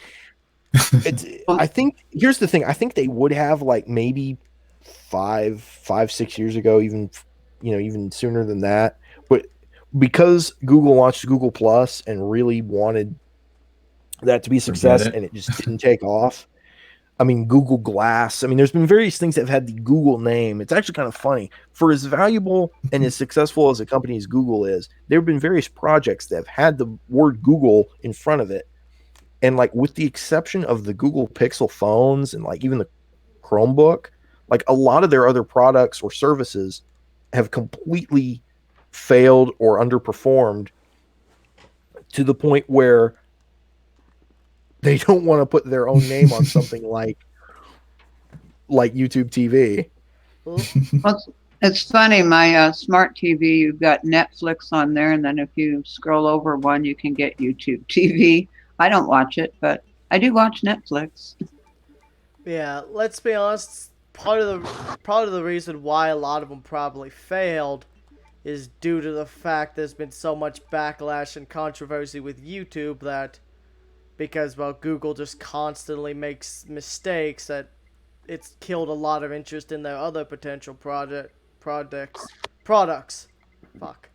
it's. Well, I think here's the thing. I think they would have like maybe 6 years ago, even sooner than that. But because Google launched Google Plus and really wanted that to be a Forget success, it. and it just didn't take off. I mean, Google Glass. I mean, there's been various things that have had the Google name. It's actually kind of funny. For as valuable and as successful as a company as Google is, there have been various projects that have had the word Google in front of it. And like with the exception of the Google Pixel phones and like even the Chromebook, like a lot of their other products or services have completely failed or underperformed to the point where they don't want to put their own name on something like YouTube TV. Well, it's funny. My smart TV, you've got Netflix on there, and then if you scroll over one, you can get YouTube TV. I don't watch it, but I do watch Netflix. yeah, let's be honest. Part of the reason why a lot of them probably failed is due to the fact there's been so much backlash and controversy with YouTube that because well Google just constantly makes mistakes that it's killed a lot of interest in their other potential products. Fuck.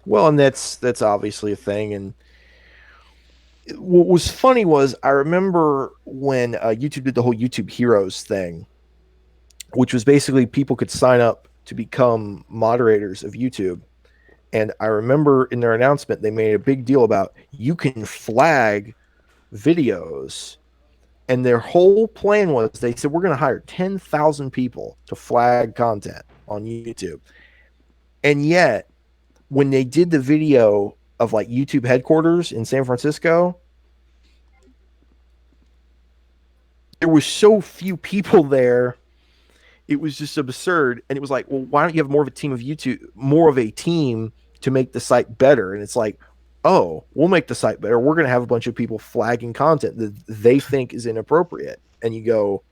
Well, and that's obviously a thing. And what was funny was I remember when YouTube did the whole YouTube Heroes thing, which was basically people could sign up to become moderators of YouTube. And I remember in their announcement, they made a big deal about you can flag videos. And their whole plan was they said, we're going to hire 10,000 people to flag content on YouTube. And yet, when they did the video of like YouTube headquarters in San Francisco, there was so few people there. It was just absurd. And it was like, well, why don't you have more of a team to make the site better? And it's like, oh, we'll make the site better. We're going to have a bunch of people flagging content that they think is inappropriate. And you go,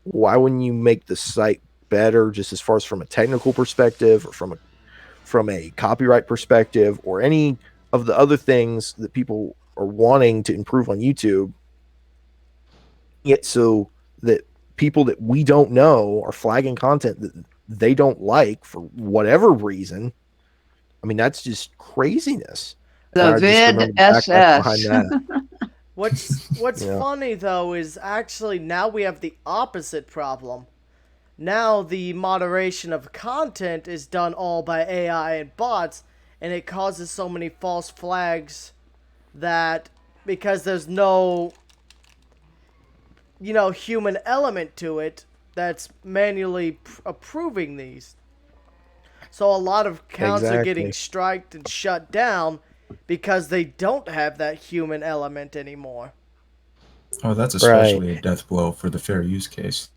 why wouldn't you make the site better just as far as from a technical perspective or from a copyright perspective or any of the other things that people are wanting to improve on YouTube? Yet so that people that we don't know are flagging content that they don't like for whatever reason. I mean, that's just craziness. The vid SS. What's Yeah. funny though is actually now we have the opposite problem. Now the moderation of content is done all by AI and bots, and it causes so many false flags that because there's no human element to it that's manually approving these. So a lot of accounts are getting striked and shut down because they don't have that human element anymore. Oh, that's especially a death blow for the fair use case.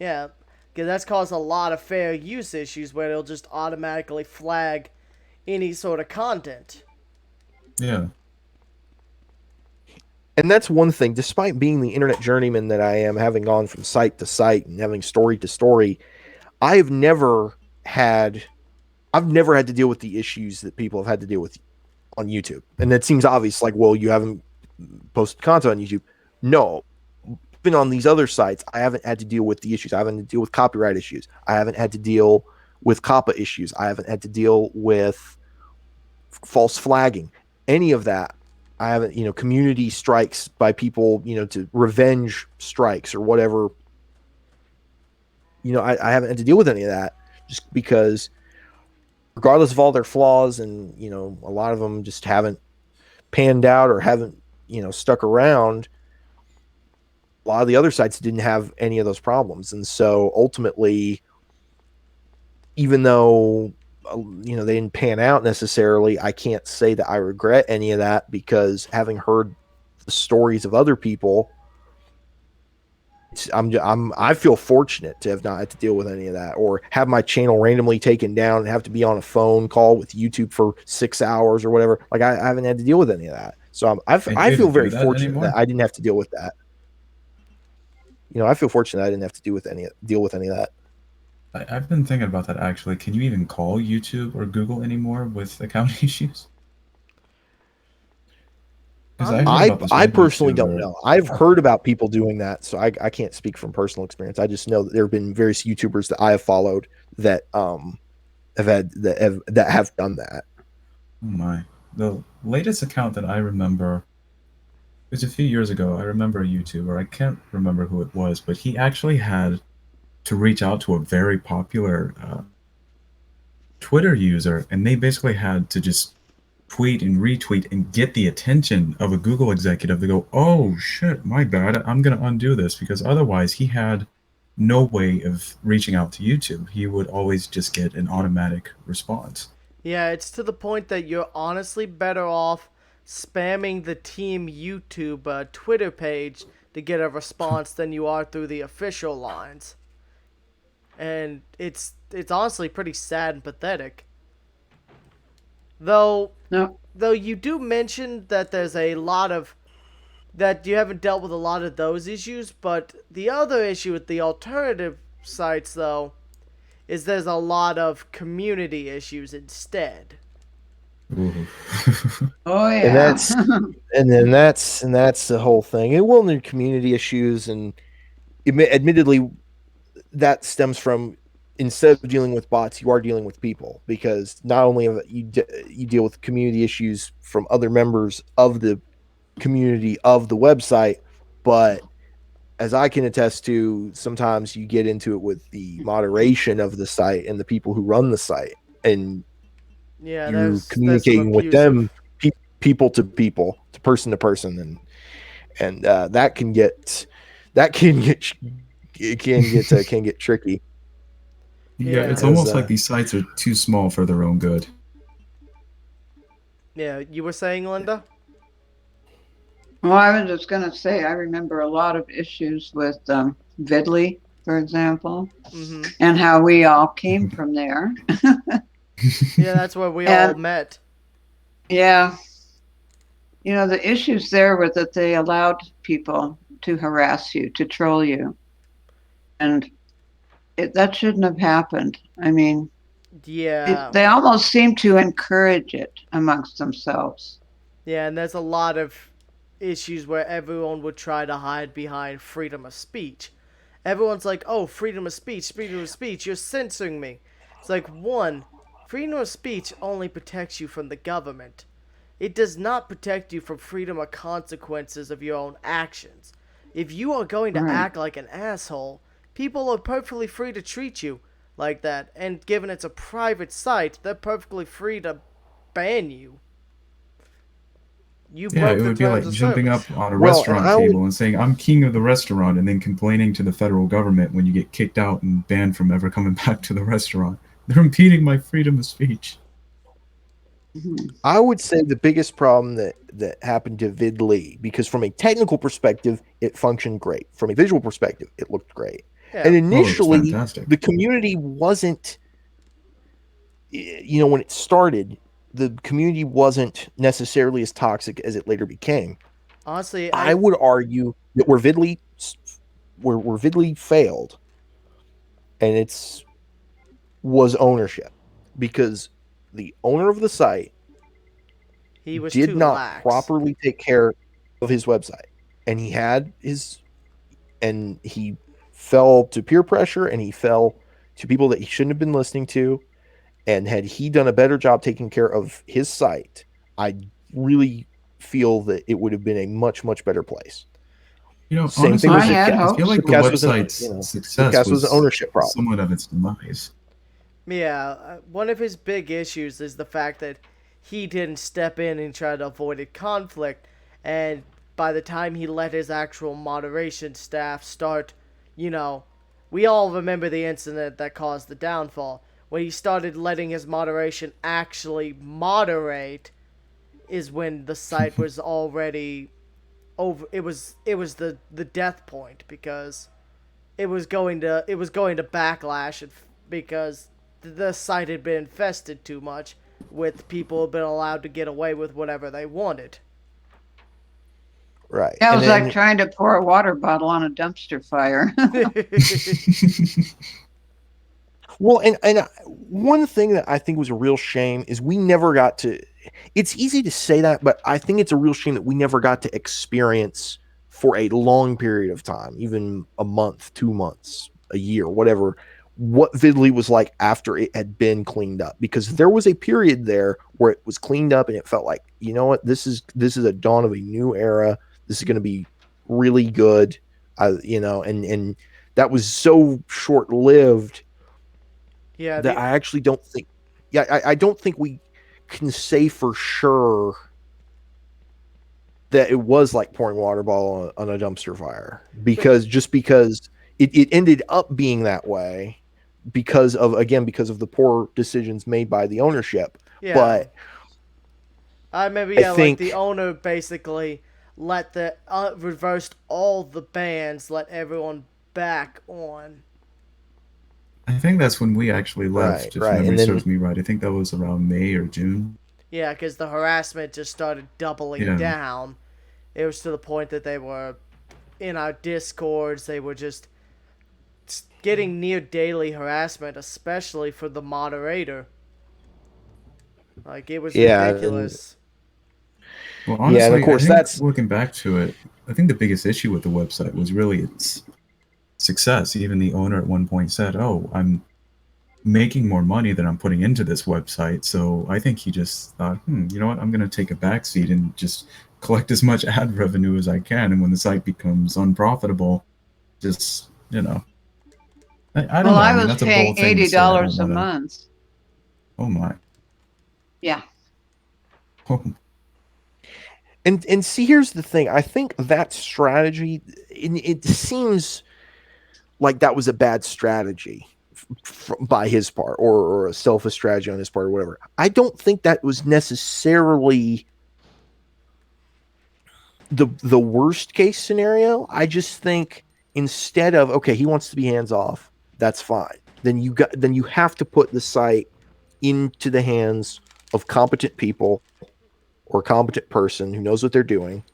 Yeah, because that's caused a lot of fair use issues where it'll just automatically flag any sort of content. Yeah. And that's one thing, despite being the internet journeyman that I am, having gone from site to site and having story to story, I've never had to deal with the issues that people have had to deal with on YouTube. And it seems obvious, like, well, you haven't posted content on YouTube. No, been on these other sites, I haven't had to deal with the issues. I haven't had to deal with copyright issues. I haven't had to deal with COPPA issues. I haven't had to deal with false flagging, any of that. I haven't, community strikes by people, to revenge strikes or whatever. I haven't had to deal with any of that just because regardless of all their flaws and, a lot of them just haven't panned out or haven't, stuck around. A lot of the other sites didn't have any of those problems. And so ultimately, even though, they didn't pan out necessarily, I can't say that I regret any of that because having heard the stories of other people, I feel fortunate to have not had to deal with any of that or have my channel randomly taken down and have to be on a phone call with YouTube for 6 hours or whatever. Like I haven't had to deal with any of that. So I feel very fortunate that I didn't have to deal with that. I feel fortunate that I didn't have to deal with any of that. I've been thinking about that actually. Can you even call YouTube or Google anymore with account issues? Because I heard about this I one personally don't YouTuber. know. I've heard about people doing that, so I can't speak from personal experience. I just know that there have been various YouTubers that I have followed that have done that. Oh my. The latest account that I remember was a few years ago. I remember a YouTuber. I can't remember who it was, but he actually had to reach out to a very popular Twitter user, and they basically had to just tweet and retweet and get the attention of a Google executive to go, oh shit, my bad, I'm going to undo this, because otherwise he had no way of reaching out to YouTube. He would always just get an automatic response. Yeah, it's to the point that you're honestly better off spamming the team YouTube Twitter page to get a response than you are through the official lines. And it's honestly pretty sad and pathetic. Though No. you do mention that there's a lot of that you haven't dealt with a lot of those issues, but the other issue with the alternative sites though is there's a lot of community issues instead. Ooh. Oh yeah. And that's the whole thing. It will need community issues, and admittedly, that stems from, instead of dealing with bots, you are dealing with people, because not only have you deal with community issues from other members of the community of the website, but as I can attest to, sometimes you get into it with the moderation of the site and the people who run the site, and Yeah, you're there's communicating some with abusive. them, people to people, to person, and that can get tricky. Yeah, it's Yeah. almost like these sites are too small for their own good. Yeah, you were saying, Linda? Well, I was just gonna say I remember a lot of issues with Vidley, for example, Mm-hmm. and how we all came from there. Yeah, that's where we all And- met. Yeah. You know, the issues there were that they allowed people to harass you, to troll you. And that shouldn't have happened. I mean, Yeah. they almost seem to encourage it amongst themselves. Yeah, and there's a lot of issues where everyone would try to hide behind freedom of speech. Everyone's like, oh, freedom of speech, you're censoring me. It's like, one, freedom of speech only protects you from the government. It does not protect you from freedom of consequences of your own actions. If you are going to Right. act like an asshole, people are perfectly free to treat you like that. And given it's a private site, they're perfectly free to ban you. You Yeah, broke it the would be terms like of jumping service. up on a Well, restaurant and I would- table and saying, I'm king of the restaurant, and then complaining to the federal government when you get kicked out and banned from ever coming back to the restaurant. They're impeding my freedom of speech. Mhm. I would say the biggest problem that happened to Vidley, because from a technical perspective, it functioned great. From a visual perspective, it looked great. Yeah. And Oh, it's initially, fantastic. the community wasn't, when it started, the community wasn't necessarily as toxic as it later became. Honestly, I would argue that where Vidley failed, and was ownership, because the owner of the site he was did too not lax. properly take care of his website, and he fell to peer pressure, and he fell to people that he shouldn't have been listening to. And had he done a better job taking care of his site, I really feel that it would have been a much, much better place. You know, Same honestly, thing I had I hopes. feel like the Comcast was an- website's you know, success Comcast was an ownership problem. somewhat of its demise. Yeah, one of his big issues is the fact that he didn't step in and try to avoid a conflict, and by the time he let his actual moderation staff start, we all remember the incident that caused the downfall. When he started letting his moderation actually moderate is when the site was already over. It was the death point, because it was going to backlash, because the site had been infested too much with people who had been allowed to get away with whatever they wanted. Right. That And was then- like trying to pour a water bottle on a dumpster fire. Well, and one thing that I think was a real shame is we never got to. It's easy to say that, but I think it's a real shame that we never got to experience for a long period of time, even a month, 2 months, a year, whatever, what Vidley was like after it had been cleaned up. Because there was a period there where it was cleaned up and it felt like, you know what, this is a dawn of a new era. This is going to be really good, and that was so short lived Yeah, that I actually don't think, I don't think we can say for sure that it was like pouring water ball on a dumpster fire, because it ended up being that way because of the poor decisions made by the ownership. yeah. But Maybe I yeah, like think the owner basically let the reversed all the bans, let everyone back on. I think that's when we actually left, Right, if right. memory And then- serves me right. I think that was around May or June. Yeah, because the harassment just started doubling Yeah. down. It was to the point that they were in our discords. They were just getting near daily harassment, especially for the moderator. Like, it was Yeah, ridiculous. Well, honestly, Yeah, and of course I think that's- looking back to it, I think the biggest issue with the website was really its success. Even the owner at one point said, "Oh, I'm making more money than I'm putting into this website." So I think he just thought, you know what, I'm going to take a backseat and just collect as much ad revenue as I can. And when the site becomes unprofitable, just, I don't Well, know. I mean, was that's a paying bold thing to say. I $80 don't a wanna- month. Oh my. Yeah. Oh, And see, here's the thing. I think that strategy, it seems like that was a bad strategy by his part, or a selfish strategy on his part, or whatever. I don't think that was necessarily the worst case scenario. I just think instead of, okay, he wants to be hands off, that's fine. Then you have to put the site into the hands of competent people or a competent person who knows what they're doing,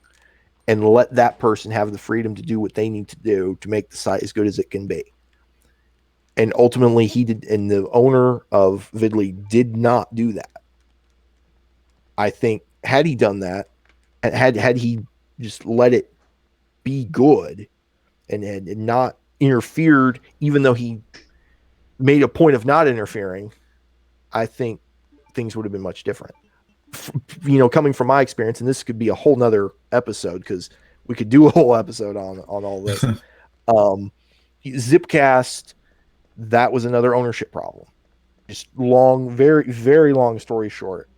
and let that person have the freedom to do what they need to do to make the site as good as it can be. And ultimately he did, and the owner of Vidley did not do that. I think had he done that, had he just let it be good and not interfered, even though he made a point of not interfering, I think things would have been much different. Coming from my experience, and this could be a whole nother episode because we could do a whole episode on all this. Zipcast, that was another ownership problem. Just long, very, very long story short,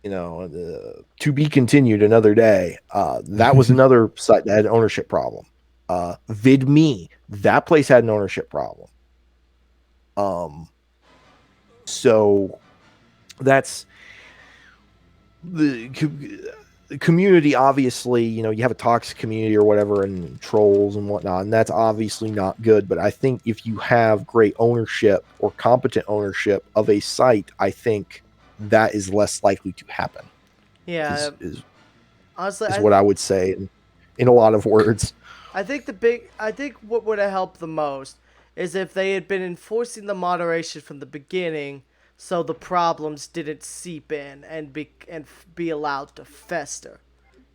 to be continued another day. That was another site that had an ownership problem. VidMe, that place had an ownership problem. So that's the community. Obviously, you have a toxic community or whatever, and trolls and whatnot, and that's obviously not good. But I think if you have great ownership or competent ownership of a site, I think that is less likely to happen. Yeah, is honestly, what I would say in a lot of words. I think what would have helped the most is if they had been enforcing the moderation from the beginning, so the problems didn't seep in and be allowed to fester.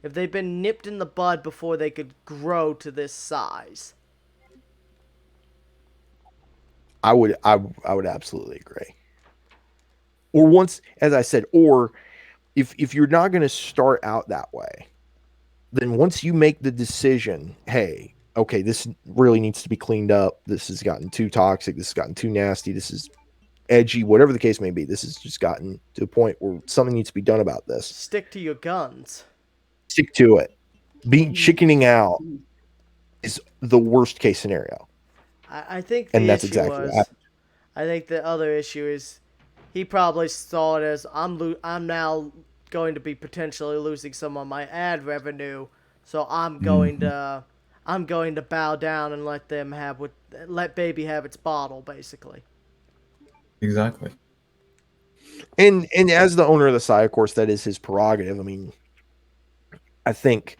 If they'd been nipped in the bud before they could grow to this size. I would absolutely agree. Or once, as I said, or if you're not going to start out that way, then once you make the decision, hey, okay, this really needs to be cleaned up. This has gotten too toxic. This has gotten too nasty. This is edgy, whatever the case may be. This has just gotten to a point where something needs to be done about this. Stick to your guns. Stick to it. Being chickening out is the worst case scenario. I think the And that's issue exactly what was, happened. I think the other issue is he probably saw it as I'm now going to be potentially losing some of my ad revenue, so I'm going to bow down and let baby have its bottle, basically. exactly. And as the owner of the site, of course, that is his prerogative. I mean, I think,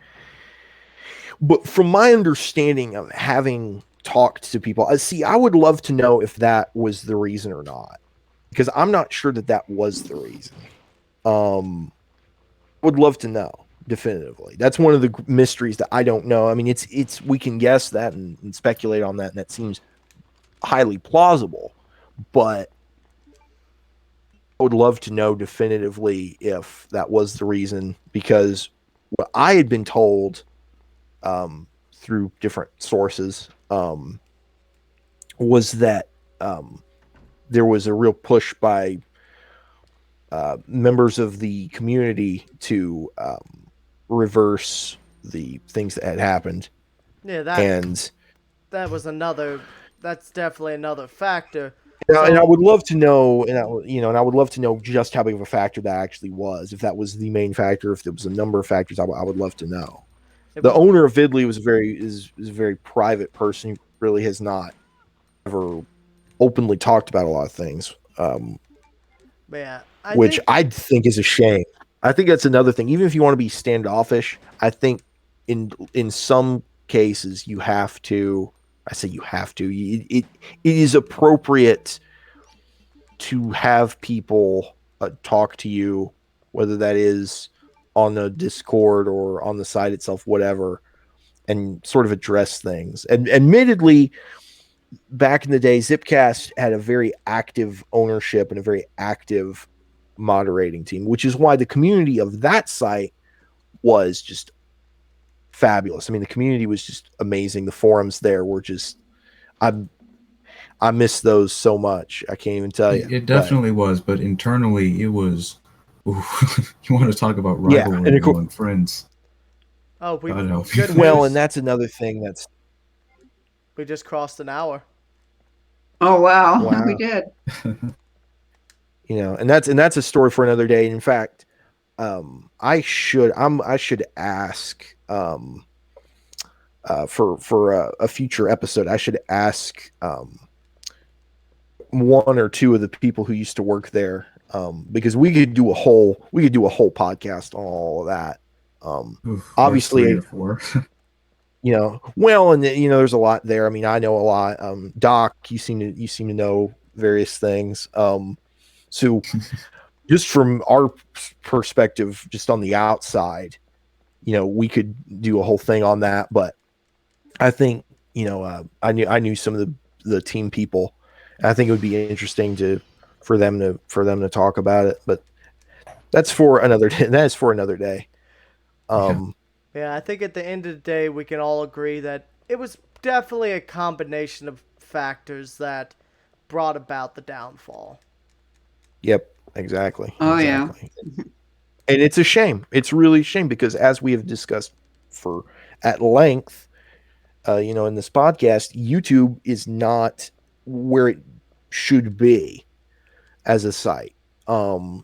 but from my understanding of having talked to people. See, I would love to know if that was the reason or not, because I'm not sure that was the reason. Would love to know definitively. That's one of the mysteries that I don't know. I mean, it's we can guess that and speculate on that, and that seems highly plausible, but I would love to know definitively if that was the reason, because what I had been told through different sources was that there was a real push by members of the community to reverse the things that had happened. Yeah, And that's definitely another factor. and I would love to know, and I would love to know just how big of a factor that actually was. If that was the main factor, if there was a number of factors, I would love to know. The owner of Vidley is a very private person. He really has not ever openly talked about a lot of things. Yeah, I think is a shame. I think that's another thing. Even if you want to be standoffish, I think in some cases you have to. I say you have to. It is appropriate to have people talk to you, whether that is on the Discord or on the site itself, whatever, and sort of address things. And admittedly, back in the day, Zipcast had a very active ownership and a very active moderating team, which is why the community of that site was just fabulous. I mean, the community was just amazing. The forums there were just, I miss those so much. I can't even tell you. It definitely was, but internally it was. Ooh, you want to talk about rivalry among friends? Oh, and that's another thing that's. We just crossed an hour. Oh wow. We did. And that's a story for another day. In fact, I should ask for a future episode. I should ask one or two of the people who used to work there, because we could do a whole podcast on all of that. Obviously, there's a lot there. I mean, I know a lot. Doc, you seem to know various things. So just from our perspective, just on the outside, we could do a whole thing on that. But I think, I knew some of the team people. I think it would be interesting for them to talk about it. But that's for another day. That is for another day. Yeah, I think at the end of the day, we can all agree that it was definitely a combination of factors that brought about the downfall. Yep, exactly. Oh, exactly. Yeah. And it's a shame. It's really a shame, because as we have discussed at length, in this podcast, YouTube is not where it should be as a site. From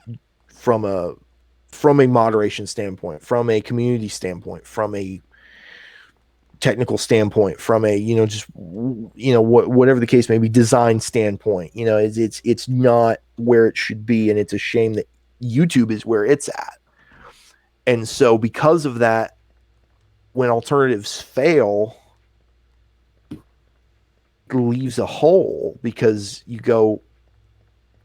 a moderation standpoint, from a community standpoint, from a technical standpoint, from a whatever the case may be, design standpoint, it's not where it should be, and it's a shame that YouTube is where it's at. And so because of that, when alternatives fail, it leaves a hole, because you go,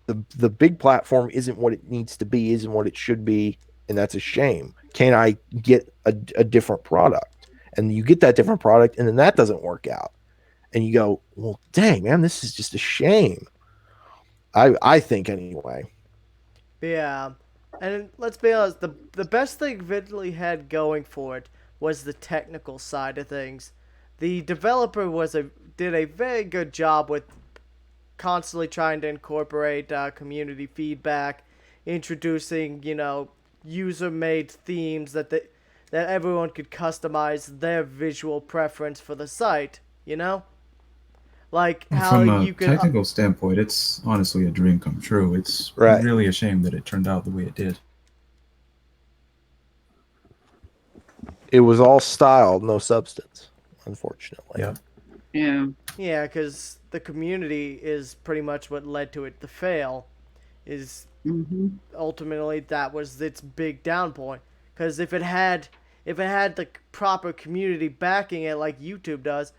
the big platform isn't what it needs to be, isn't what it should be, and that's a shame. Can I get a different product? And you get that different product, and then that doesn't work out. And you go, well, dang, man, this is just a shame. I think, anyway. Yeah. And let's be honest, the best thing Vidley had going for it was the technical side of things. The developer did a very good job with constantly trying to incorporate community feedback, introducing, user-made themes that everyone could customize their visual preference for the site, Like how from you a could technical standpoint, it's honestly a dream come true. It's really a shame that it turned out the way it did. It was all style, no substance, unfortunately. Yeah, because the community is pretty much what led to it to fail. Ultimately that was its big down point. Because if it had the proper community backing it like YouTube does,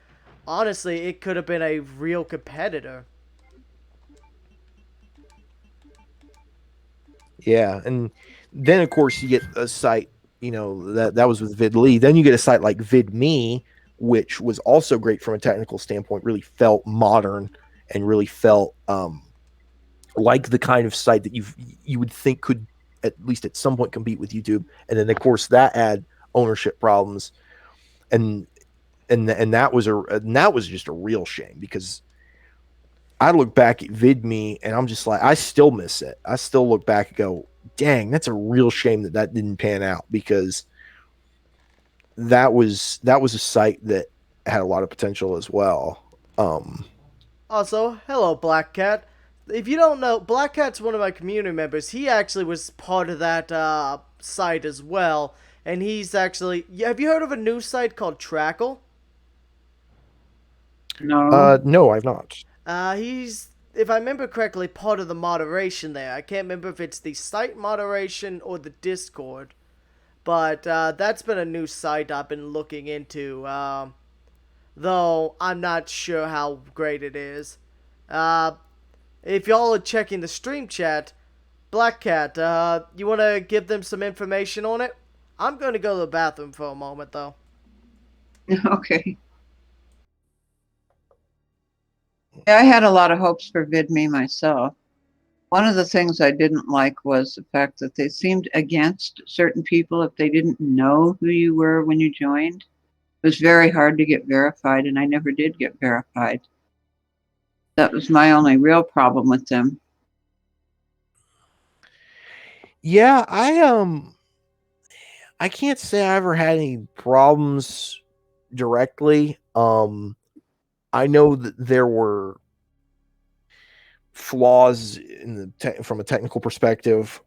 honestly, it could have been a real competitor. Yeah, and then of course you get a site, that was with VidLee. Then you get a site like VidMe, which was also great from a technical standpoint. Really felt modern and really felt like the kind of site that you would think could at least at some point compete with YouTube. And then of course that had ownership problems, and that was just a real shame, because I look back at VidMe and I'm just like, I still miss it. I still look back and go, dang, that's a real shame that didn't pan out, because that was a site that had a lot of potential as well. Also, hello, Black Cat. If you don't know, Black Cat's one of my community members. He actually was part of that site as well. And he's actually... Have you heard of a new site called Trackle? No. No, I've not. He's, if I remember correctly, part of the moderation there. I can't remember if it's the site moderation or the Discord. But that's been a new site I've been looking into. Though I'm not sure how great it is. If y'all are checking the stream chat, Black Cat, you want to give them some information on it? I'm going to go to the bathroom for a moment, though. Okay. Yeah, I had a lot of hopes for VidMe myself. One of the things I didn't like was the fact that they seemed against certain people if they didn't know who you were when you joined. It was very hard to get verified, and I never did get verified. That was my only real problem with them. Yeah, I can't say I ever had any problems directly. I know that there were flaws in from a technical perspective,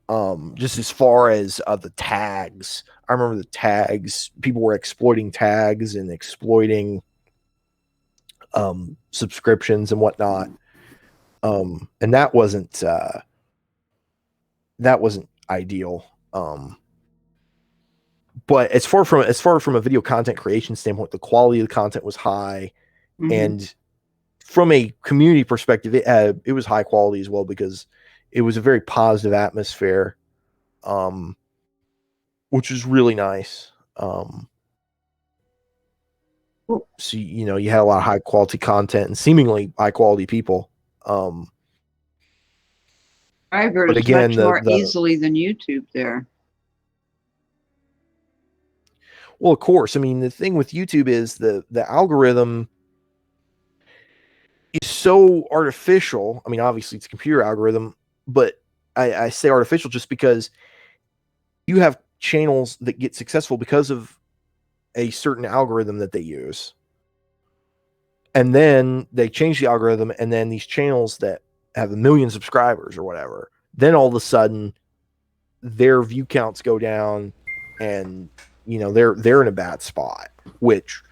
just as far as the tags. I remember the tags. People were exploiting tags and exploiting subscriptions and whatnot, and that wasn't ideal. But as far from a video content creation standpoint, the quality of the content was high, and from a community perspective, it was high quality as well, because it was a very positive atmosphere, which was really nice. So you had a lot of high quality content and seemingly high quality people. Subscribers again, much more easily than YouTube there. Well, of course. I mean, the thing with YouTube is the algorithm is so artificial. I mean, obviously it's a computer algorithm, but I say artificial just because you have channels that get successful because of a certain algorithm that they use. And then they change the algorithm, and then these channels that have 1 million subscribers or whatever, then all of a sudden their view counts go down, and they're in a bad spot, which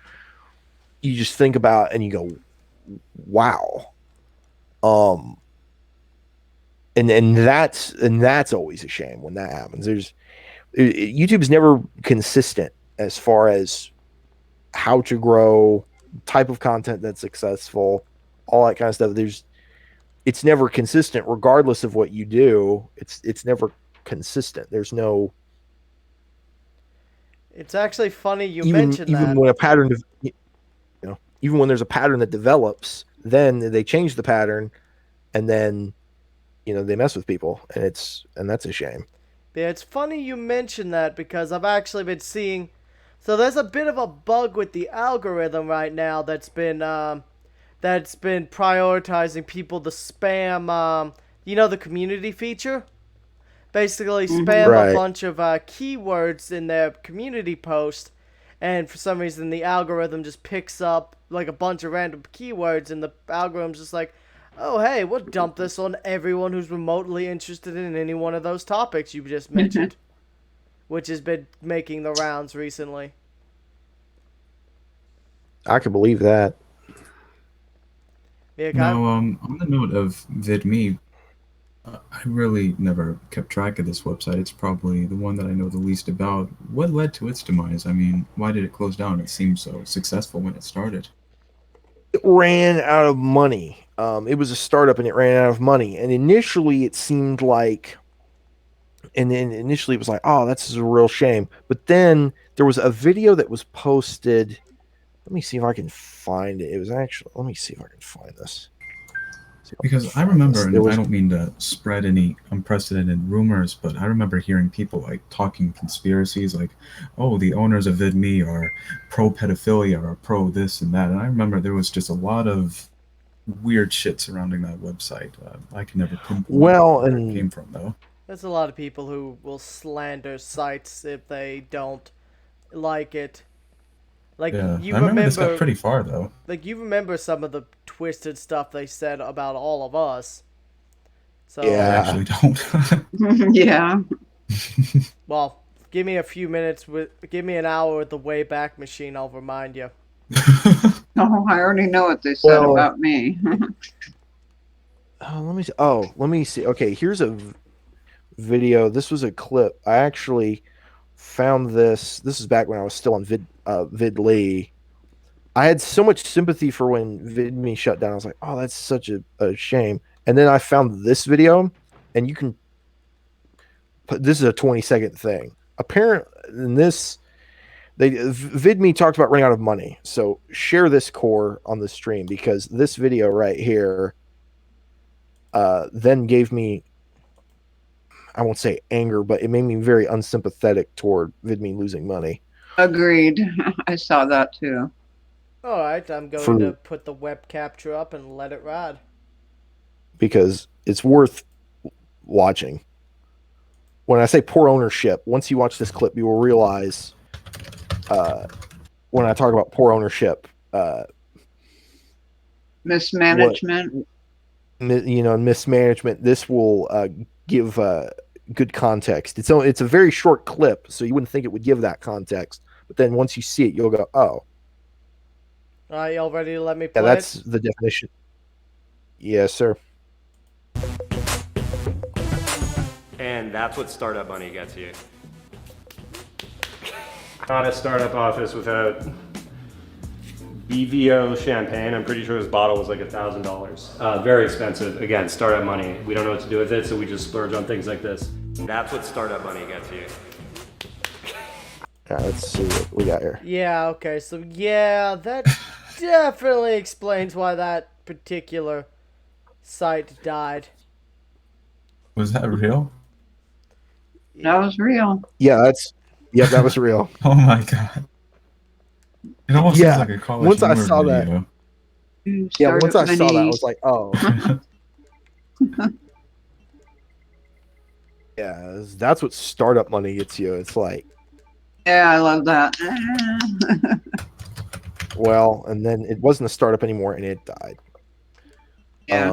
you just think about and you go, wow. And that's always a shame when that happens. YouTube's never consistent as far as how to grow, type of content that's successful, all that kind of stuff. It's never consistent regardless of what you do. It's never consistent. There's no. It's actually funny you mentioned that. Even when a pattern, even when there's a pattern that develops, then they change the pattern, and then they mess with people, and that's a shame. Yeah, it's funny you mentioned that, because I've actually been seeing. So there's a bit of a bug with the algorithm right now that's been prioritizing people to spam. The community feature. Basically, spam a bunch of keywords in their community post, and for some reason the algorithm just picks up like a bunch of random keywords, and the algorithm's just like, oh hey, we'll dump this on everyone who's remotely interested in any one of those topics you just mentioned, which has been making the rounds recently. I could believe that. Yeah, now, on the note of VidMe, I really never kept track of this website. It's probably the one that I know the least about. What led to its demise? I mean, why did it close down? It seemed so successful when it started. it ran out of money. It was a startup and it ran out of money. And initially it seemed like, and then initially it was like, oh, that's a real shame. But then there was a video that was posted. Let me see if I can find it. It was actually, let me see if I can find this. Because I remember, and I don't mean to spread any unprecedented rumors, but I remember hearing people like talking conspiracies, like, oh, the owners of VidMe are pro pedophilia or pro this and that. And I remember there was just a lot of weird shit surrounding that website. I can never pinpoint where it came from, though. There's a lot of people who will slander sites if they don't like it. Like, Yeah, you I remember this got pretty far, though. Like, you remember some of the twisted stuff they said about all of us. So, Yeah. I actually don't. Yeah. Well, give me a few minutes, give me an hour with the Wayback Machine, I'll remind you. Oh, I already know what they said about me. Let me see. Okay, here's a video. This was a clip. I actually found this. This is back when I was still on VidLee. I had so much sympathy for when VidMe shut down. I was like, oh, that's such a shame. And then I found this video, and you can put, this is a 20-second thing. Apparently, in this, VidMe talked about running out of money. So share this core on the stream, because this video right here then gave me, I won't say anger, but it made me very unsympathetic toward VidMe losing money. Agreed. I saw that too. Alright, I'm going to put the web capture up and let it ride. Because it's worth watching. When I say poor ownership, once you watch this clip, you will realize when I talk about poor ownership, mismanagement. Mismanagement, this will give good context. It's a very short clip, so you wouldn't think it would give that context. But then once you see it, you'll go, oh. Alright, y'all ready to let me play that's the definition. Yes, sir. And that's what startup money gets you. Not a startup office without BVO champagne. I'm pretty sure this bottle was like $1,000. Very expensive. Again, startup money. We don't know what to do with it, so we just splurge on things like this. That's what startup money gets you. Let's see what we got here. Yeah, okay, so yeah, that definitely explains why that particular site died. Was that real? That was real. Yeah, that was real. Oh my god. It almost seems like a college once I humor saw video. that. Yeah, once I saw that, I was like, oh. Yeah, that's what startup money gets you. It's like, yeah, I love that. well, and then it wasn't a startup anymore, and it died. Yeah.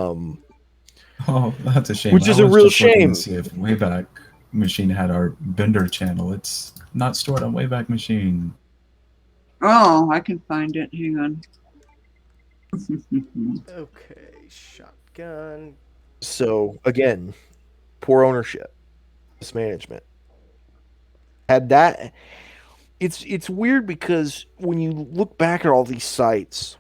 Oh, that's a shame. Which is a real shame. To see if Wayback Machine had our Bender channel. It's not stored on Wayback Machine. Oh, I can find it. Hang on. Okay, shotgun. So again, poor ownership, mismanagement. Had that, it's weird because when you look back at all these sites,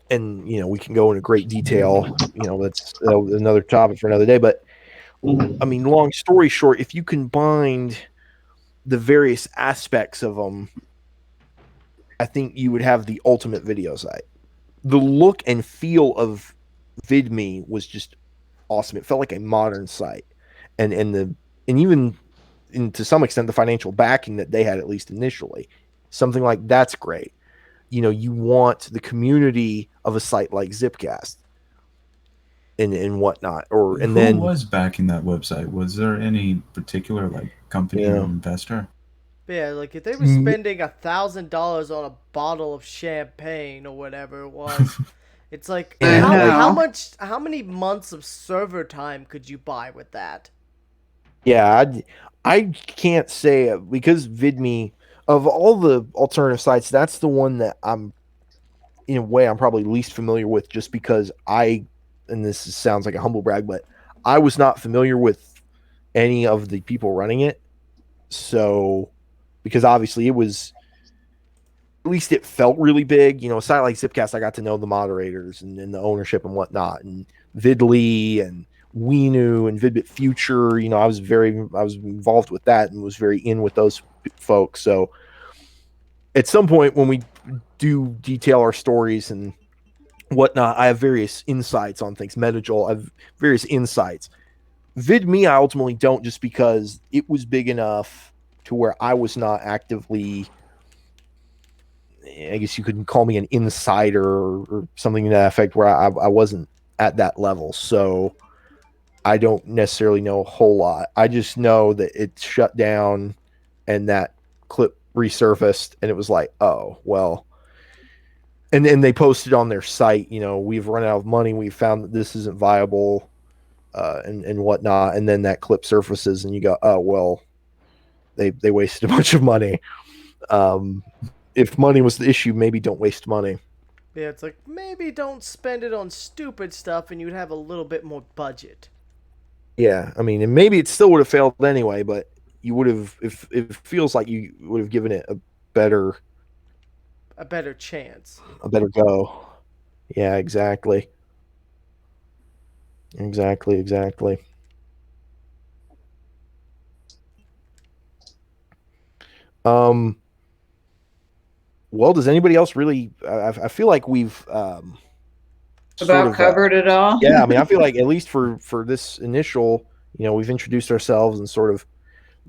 and we can go into great detail. That's another topic for another day. But I mean, long story short, if you combined the various aspects of them, I think you would have the ultimate video site. The look and feel of VidMe was just awesome. It felt like a modern site, and even to some extent the financial backing that they had, at least initially, something like that's great. You want the community of a site like Zipcast and whatnot, Who was backing that website? Was there any particular company or investor? Yeah, like if they were spending $1,000 on a bottle of champagne or whatever it was, it's like how many months of server time could you buy with that? Yeah, I can't say because VidMe, of all the alternative sites, that's the one that I'm probably least familiar with, just because and this sounds like a humble brag, but I was not familiar with any of the people running it. So, because obviously it was least it felt really big. You know, a site like Zipcast, I got to know the moderators and the ownership and whatnot, and Vidly and Weenu and Vidbit Future. You know, I was involved with that and was very in with those folks. So at some point when we do detail our stories and whatnot, I have various insights on things. Metajoel, I have various insights. VidMe, I ultimately don't, just because it was big enough to where I was not actively, I guess you could call me an insider or something to that effect, where I wasn't at that level. So I don't necessarily know a whole lot. I just know that it shut down and that clip resurfaced, and it was like, oh, well. And then they posted on their site, you know, we've run out of money. We found that this isn't viable and whatnot. And then that clip surfaces and you go, oh, well, they wasted a bunch of money. If money was the issue, maybe don't waste money. Yeah, it's like, maybe don't spend it on stupid stuff and you'd have a little bit more budget. Yeah, I mean, and maybe it still would have failed anyway, but you would have, if it feels like you would have given it a better chance. A better go. Yeah, exactly. Exactly. Well, does anybody else really? I feel like we've Covered it all. Yeah, I mean, I feel like at least for this initial, you know, we've introduced ourselves and sort of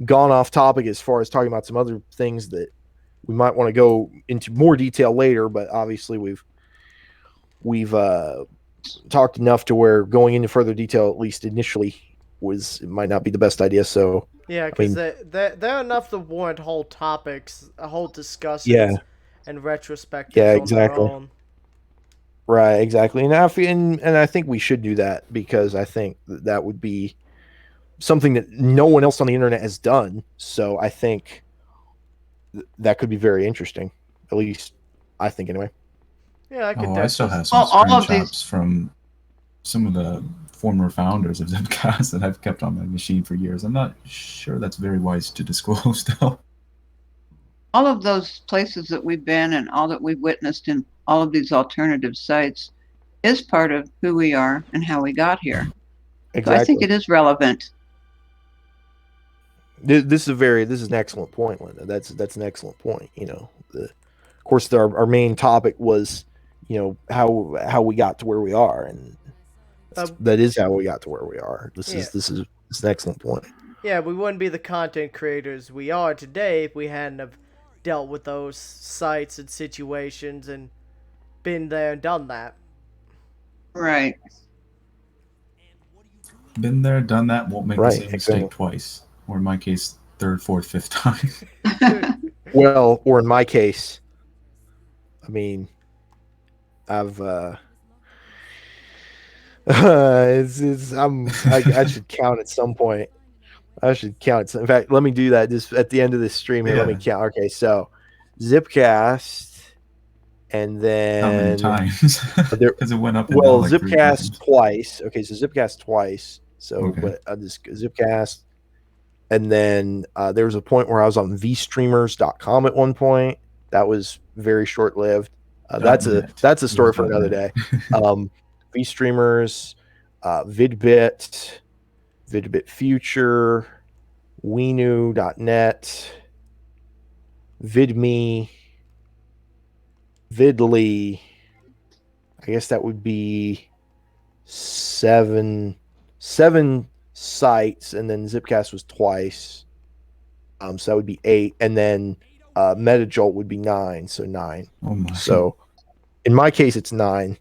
gone off topic as far as talking about some other things that we might want to go into more detail later. But obviously, we've talked enough to where going into further detail, at least initially, it might not be the best idea. So yeah, because they're enough to warrant whole topics, a whole discussions. Yeah. And retrospectives Yeah, on exactly. their own. Right, exactly. And I think we should do that, because I think that would be something that no one else on the internet has done. So I think that could be very interesting. At least I think, anyway. Yeah, I could. I still have some screenshots from some of the former founders of Zipcast that I've kept on my machine for years. I'm not sure that's very wise to disclose, though. All of those places that we've been and all that we've witnessed in all of these alternative sites is part of who we are and how we got here. Exactly. So I think it is relevant. This is an excellent point, Linda. That's an excellent point. You know, of course, our main topic was, you know, how we got to where we are, and that is how we got to where we are. This is an excellent point. Yeah, we wouldn't be the content creators we are today if we hadn't have dealt with those sites and situations and been there and done that. Right. Been there, done that, won't make the same exactly. mistake twice. Or in my case, third, fourth, fifth time. Well, or in my case, I mean, I've I should count at some point. I should count. In fact, let me do that just at the end of this stream here. Let me count. Okay, so Zipcast, and then how many times? Because it went up. And well, down like Zipcast twice. Okay, so Zipcast twice. So, Okay. but I just Zipcast, and then there was a point where I was on vstreamers.com at one point. That was very short lived. That's a story for another day. vStreamers, Vidbit, Vidbit Future, Weenu.net, VidMe, Vidly. I guess that would be seven sites, and then Zipcast was twice. So that would be 8, and then Metajolt would be 9, so 9. Oh my. So in my case, it's 9.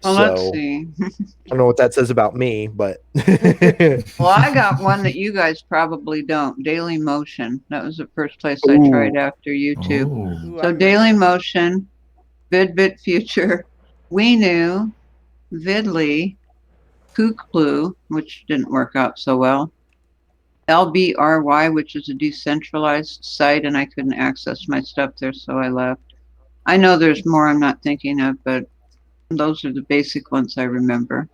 Well, let's see. I don't know what that says about me, but Well, I got one that you guys probably don't. Daily Motion. That was the first place I tried after YouTube. Oh. So Daily Motion, Vidbit Future, Weenu, Vidly, Kookblue, which didn't work out so well, LBRY, which is a decentralized site, and I couldn't access my stuff there, so I left. I know there's more I'm not thinking of, but those are the basic ones I remember,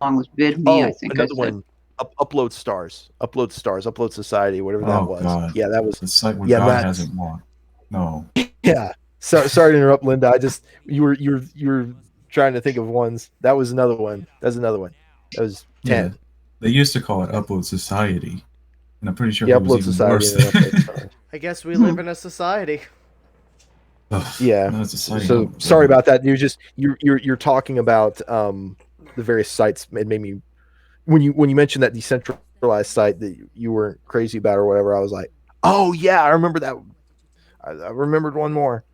along with VidMe. I think another one. Upload Stars, Upload Society, whatever that was. God. Yeah, that was the site where God hasn't walked. No. Yeah. So sorry to interrupt, Linda. You were trying to think of ones. That was another one. That was 10. Yeah. They used to call it Upload Society. And I'm pretty sure Yeah, it was Upload even Society. worse. And Upload Society. I guess we live in a society. Ugh, Yeah. no, it's a society. So sorry about that. You're talking about the various sites. It made me when you mentioned that decentralized site that you weren't crazy about or whatever. I was like, oh yeah, I remember that. I remembered one more.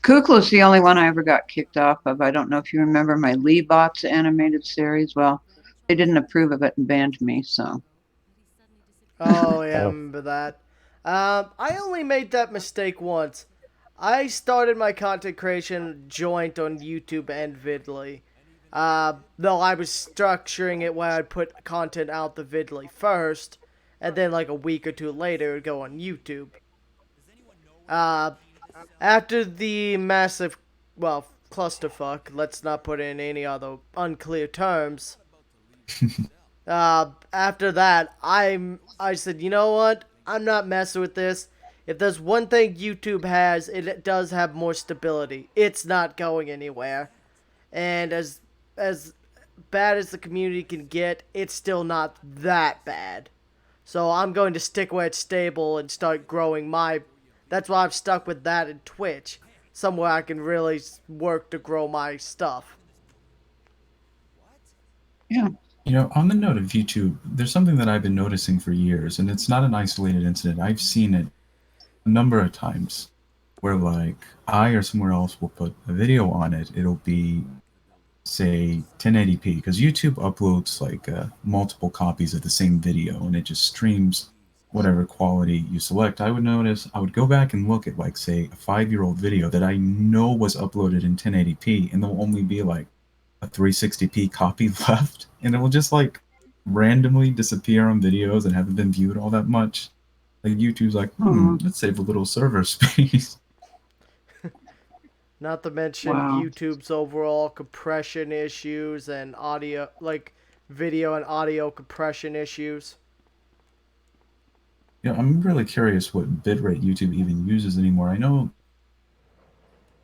Kukla's the only one I ever got kicked off of. I don't know if you remember my Leebots animated series. Well, they didn't approve of it and banned me, so. Oh yeah, I Oh. remember that. I only made that mistake once. I started my content creation joint on YouTube and Vidly. Though I was structuring it where I'd put content out the Vidly first, and then like a week or two later it would go on YouTube. After the massive, well, clusterfuck, let's not put in any other unclear terms. After that, I said, you know what? I'm not messing with this. If there's one thing YouTube has, it does have more stability. It's not going anywhere. And as bad as the community can get, it's still not that bad. So I'm going to stick where it's stable and start growing my... That's why I've stuck with that in Twitch. Somewhere I can really work to grow my stuff. Yeah. You know, on the note of YouTube, there's something that I've been noticing for years, and it's not an isolated incident. I've seen it a number of times where, like, I or somewhere else will put a video on it. It'll be, say, 1080p, because YouTube uploads, like, multiple copies of the same video, and it just streams whatever quality you select. I would go back and look at, like, say, a 5-year-old video that I know was uploaded in 1080p, and there'll only be, like, a 360p copy left, and it will just like randomly disappear on videos that haven't been viewed all that much. Like YouTube's like, let's save a little server space. Not to mention Wow. YouTube's overall compression issues and audio, like video and audio compression issues. Yeah, I'm really curious what bitrate YouTube even uses anymore. I know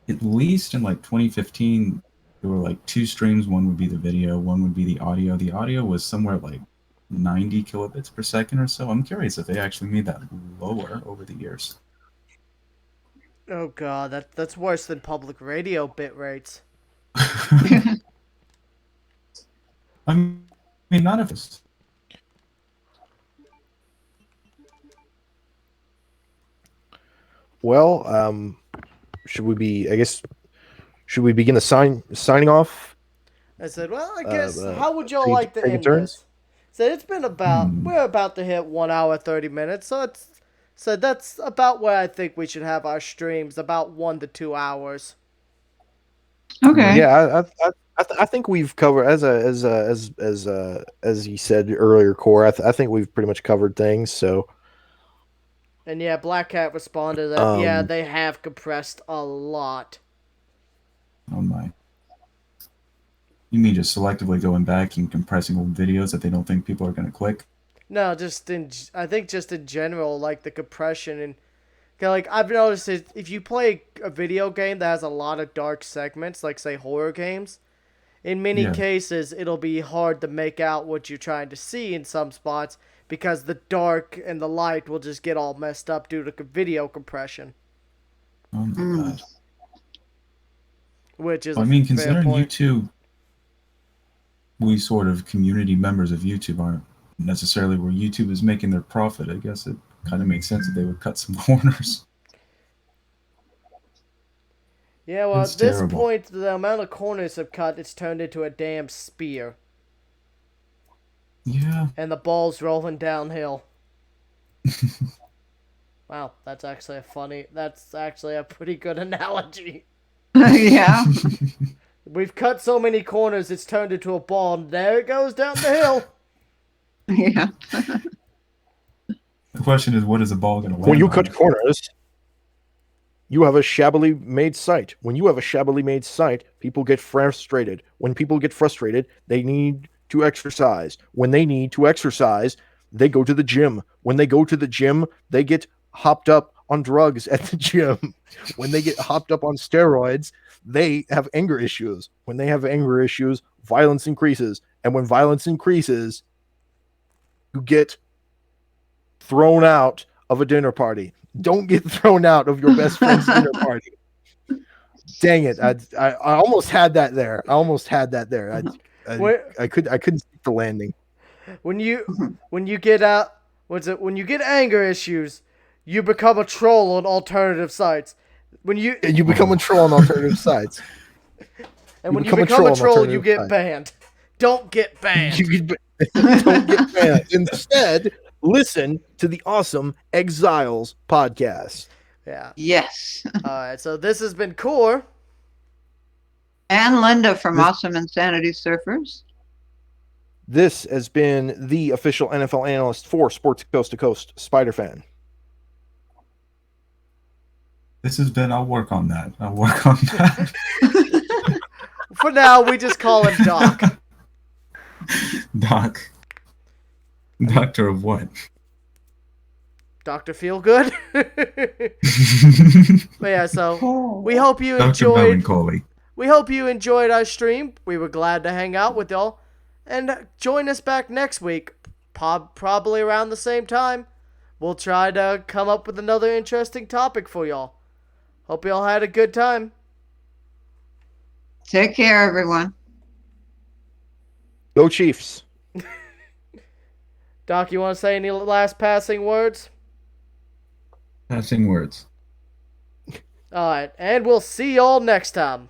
at least in like 2015 there were like 2 streams. One would be the video, one would be the audio. The audio was somewhere like 90 kilobits per second or so. I'm curious if they actually made that lower over the years. Oh god, that's worse than public radio bit rates. I mean, not if it's... Well, should we begin the signing off? I said, well, I guess, how would y'all take- like to taking end turns? this? So it's been about, we're about to hit 1 hour, 30 minutes, so that's about where I think we should have our streams, about 1 to 2 hours. Okay. Yeah, I think we've covered as you said earlier, Core. I think we've pretty much covered things. So. And yeah, Black Cat responded that, yeah, they have compressed a lot. Oh my. You mean just selectively going back and compressing old videos that they don't think people are going to click? No, I think just in general, like the compression and, like I've noticed if you play a video game that has a lot of dark segments, like say horror games, in many cases it'll be hard to make out what you're trying to see in some spots because the dark and the light will just get all messed up due to video compression. Oh my god. Which is, I mean, considering YouTube, we sort of community members of YouTube aren't necessarily where YouTube is making their profit. I guess it kind of makes sense that they would cut some corners. Yeah, well, It's at this terrible. point, the amount of corners have cut, it's turned into a damn spear. Yeah. And the ball's rolling downhill. Wow, that's actually a pretty good analogy. Yeah. We've cut so many corners, it's turned into a ball, and there it goes down the hill. Yeah. The question is, what is the ball going to land When you on? cut corners, you have a shabbily made site. When you have a shabbily made site, people get frustrated. When people get frustrated, they need to exercise. When they need to exercise, they go to the gym. When they go to the gym, they get hopped up on drugs at the gym, when they get hopped up on steroids, they have anger issues. When they have anger issues, violence increases. And when violence increases, you get thrown out of a dinner party. Don't get thrown out of your best friend's dinner party. Dang it. I almost had that there. I couldn't see the landing. When you get when you get anger issues, you become a troll on alternative sites. You become a troll on alternative sites. And when you become a troll, you get banned. Don't get banned. Don't get banned. Instead, listen to the Awesome Exiles podcast. Yeah. Yes. All right. So this has been Core. And Linda from Awesome Insanity Surfers. This has been the official NFL analyst for Sports Coast to Coast, Spiderfan. This has been, I'll work on that. For now, we just call him Doc. Doc. Doctor of what? Dr. Feelgood. But yeah, so we hope you Dr. enjoyed. Melancholy. We hope you enjoyed our stream. We were glad to hang out with y'all. And join us back next week, probably around the same time. We'll try to come up with another interesting topic for y'all. Hope y'all had a good time. Take care, everyone. Go Chiefs. Doc, you want to say any last passing words? Passing words. Alright, and we'll see y'all next time.